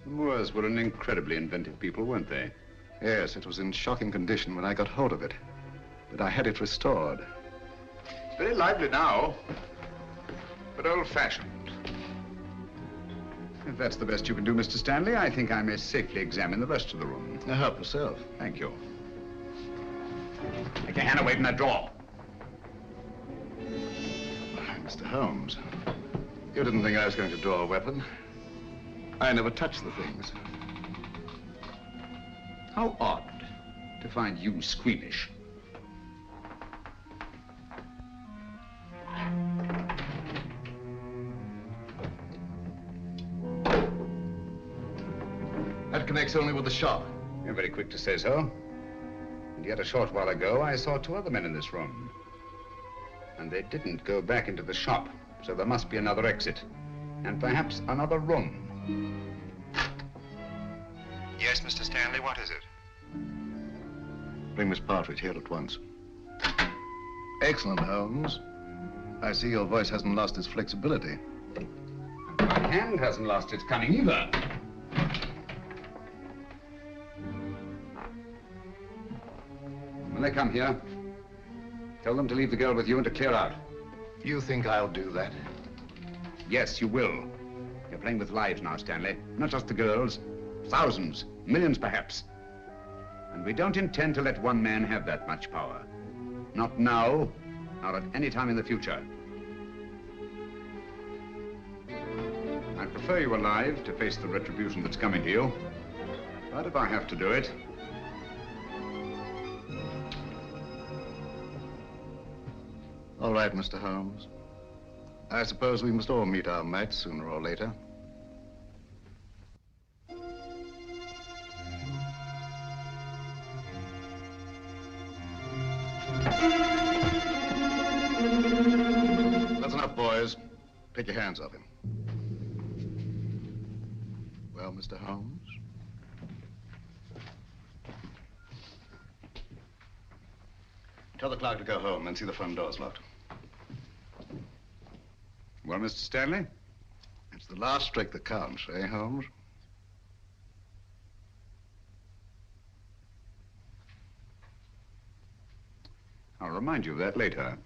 Speaker 2: The Moors were an incredibly inventive people, weren't they?
Speaker 8: Yes, it was in shocking condition when I got hold of it. But I had it restored.
Speaker 2: It's very lively now, but old-fashioned. If that's the best you can do, Mr. Stanley, I think I may safely examine the rest of the room.
Speaker 8: Help yourself.
Speaker 2: Thank you. Take your hand away from that drawer.
Speaker 8: Mr. Holmes, you didn't think I was going to draw a weapon. I never touched the things.
Speaker 2: How odd to find you squeamish.
Speaker 8: That connects only with the shop.
Speaker 2: You're very quick to say so. And yet a short while ago, I saw two other men in this room. And they didn't go back into the shop, so there must be another exit. And perhaps another room.
Speaker 12: Yes, Mr. Stanley, what is it?
Speaker 8: Bring Miss Partridge here at once. Excellent, Holmes. I see your voice hasn't lost its flexibility.
Speaker 2: My hand hasn't lost its cunning either. When they come here, tell them to leave the girl with you and to clear out.
Speaker 3: You think I'll do that?
Speaker 2: Yes, you will. You're playing with lives now, Stanley. Not just the girls. Thousands, millions perhaps. And we don't intend to let one man have that much power. Not now, nor at any time in the future. I prefer you alive to face the retribution that's coming to you. But if I have to do it,
Speaker 8: all right, Mr. Holmes. I suppose we must all meet our match sooner or later. That's enough, boys. Take your hands off him. Well, Mr. Holmes? Tell the clerk to go home and see the front door's locked.
Speaker 2: Well, Mr. Stanley?
Speaker 8: It's the last trick that counts, eh, Holmes?
Speaker 2: I'll remind you of that later.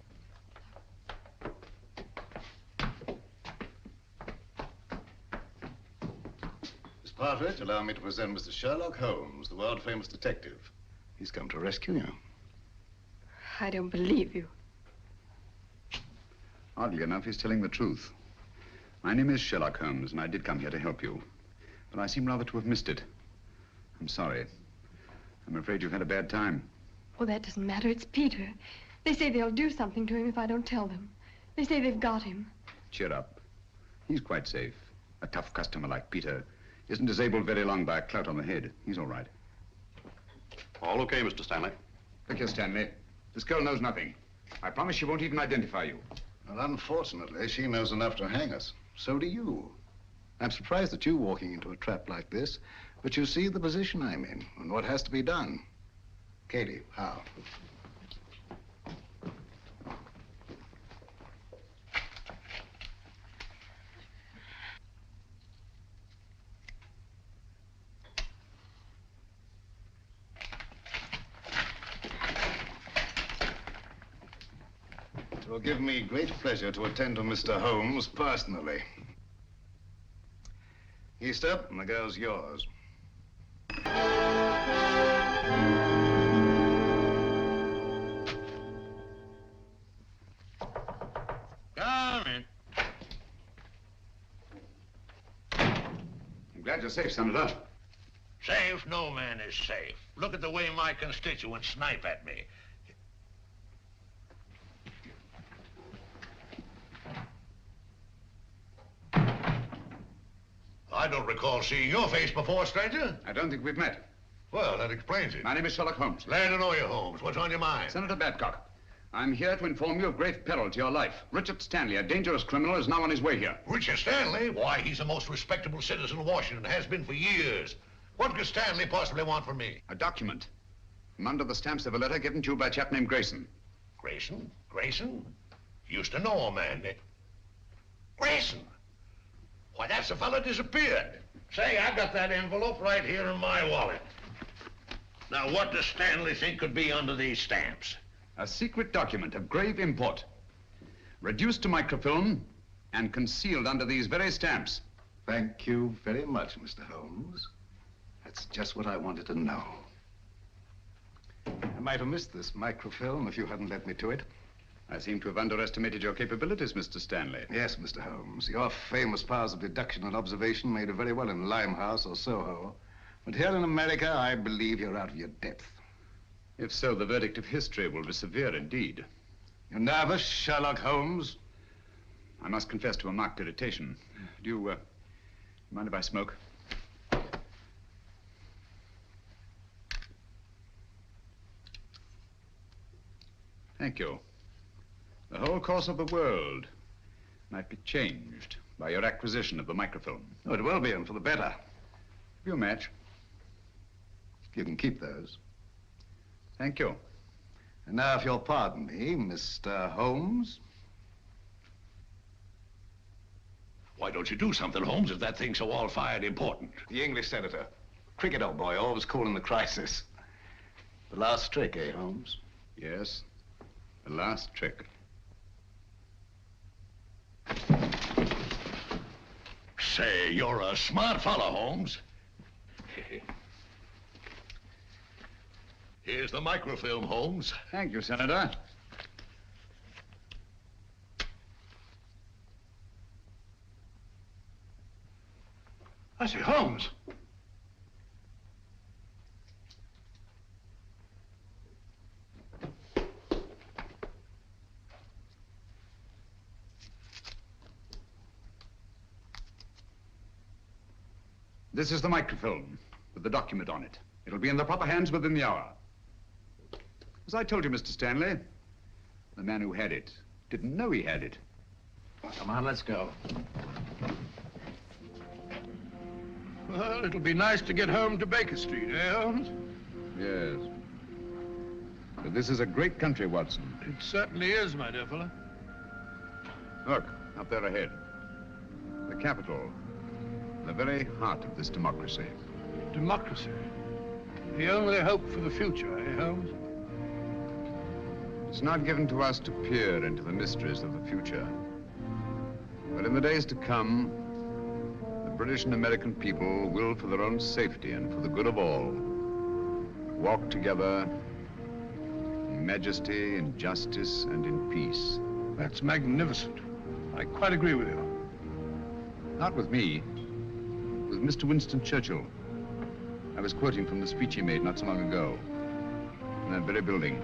Speaker 8: Miss Partridge, allow me to present Mr. Sherlock Holmes, the world-famous detective. He's come to rescue you.
Speaker 10: I don't believe you.
Speaker 2: Oddly enough, he's telling the truth. My name is Sherlock Holmes, and I did come here to help you. But I seem rather to have missed it. I'm sorry. I'm afraid you've had a bad time.
Speaker 10: Oh, that doesn't matter. It's Peter. They say they'll do something to him if I don't tell them. They say they've got him.
Speaker 2: Cheer up. He's quite safe. A tough customer like Peter isn't disabled very long by a clout on the head. He's all right.
Speaker 8: All okay, Mr. Stanley.
Speaker 2: Look here, Stanley. This girl knows nothing. I promise she won't even identify you.
Speaker 8: Well, unfortunately, she knows enough to hang us. So do you. I'm surprised at you walking into a trap like this, but you see the position I'm in and what has to be done. Katie, how? It will give me great pleasure to attend to Mr. Holmes personally. Easter, and the girl's yours.
Speaker 3: Come in.
Speaker 2: I'm glad you're safe, Senator.
Speaker 3: Safe? No man is safe. Look at the way my constituents snipe at me. I don't recall seeing your face before, stranger.
Speaker 2: I don't think we've met.
Speaker 3: Well, that explains it.
Speaker 2: My name is Sherlock Holmes.
Speaker 3: Glad to know you, Holmes. What's on your mind?
Speaker 2: Senator Babcock, I'm here to inform you of grave peril to your life. Richard Stanley, a dangerous criminal, is now on his way here.
Speaker 3: Richard Stanley? Why, he's the most respectable citizen of Washington, has been for years. What could Stanley possibly want from me?
Speaker 2: A document. I'm under the stamps of a letter given to you by a chap named Grayson.
Speaker 3: Grayson? Grayson? Used to know a man. Grayson? Why, that's the fellow disappeared. Say, I got that envelope right here in my wallet. Now, what does Stanley think could be under these stamps?
Speaker 2: A secret document of grave import. Reduced to microfilm and concealed under these very stamps.
Speaker 8: Thank you very much, Mr. Holmes. That's just what I wanted to know. I might have missed this microfilm if you hadn't led me to it.
Speaker 2: I seem to have underestimated your capabilities, Mr. Stanley.
Speaker 8: Yes, Mr. Holmes. Your famous powers of deduction and observation made it very well in Limehouse or Soho. But here in America, I believe you're out of your depth.
Speaker 2: If so, the verdict of history will be severe indeed.
Speaker 8: You're nervous, Sherlock Holmes?
Speaker 2: I must confess to a marked irritation. Do you mind if I smoke? Thank you. The whole course of the world might be changed by your acquisition of the microfilm.
Speaker 8: Oh, it will be, and for the better.
Speaker 2: Give you a match.
Speaker 8: You can keep those.
Speaker 2: Thank you.
Speaker 8: And now, if you'll pardon me, Mr. Holmes.
Speaker 3: Why don't you do something, Holmes, if that thing's so all-fired important?
Speaker 8: The English senator. Cricket, old boy, always cool in the crisis. The last trick, eh, Holmes?
Speaker 2: Yes, the last trick.
Speaker 3: Say, you're a smart fellow, Holmes. Here's the microfilm, Holmes.
Speaker 2: Thank you, Senator.
Speaker 3: I say, Holmes.
Speaker 2: This is the microfilm with the document on it. It'll be in the proper hands within the hour. As I told you, Mr. Stanley, the man who had it didn't know he had it.
Speaker 6: Come on, let's go.
Speaker 13: Well, it'll be nice to get home to Baker Street, eh, Holmes?
Speaker 2: Yes. But this is a great country, Watson.
Speaker 13: It certainly is, my dear fellow.
Speaker 2: Look, up there ahead. The Capitol. The very heart of this democracy.
Speaker 13: Democracy. The only hope for the future, eh, Holmes?
Speaker 2: It's not given to us to peer into the mysteries of the future. But in the days to come, the British and American people will, for their own safety and for the good of all, walk together in majesty, in justice, and in peace.
Speaker 13: That's magnificent. I quite agree with you.
Speaker 2: Not with me, with Mr. Winston Churchill. I was quoting from the speech he made not so long ago in that very building.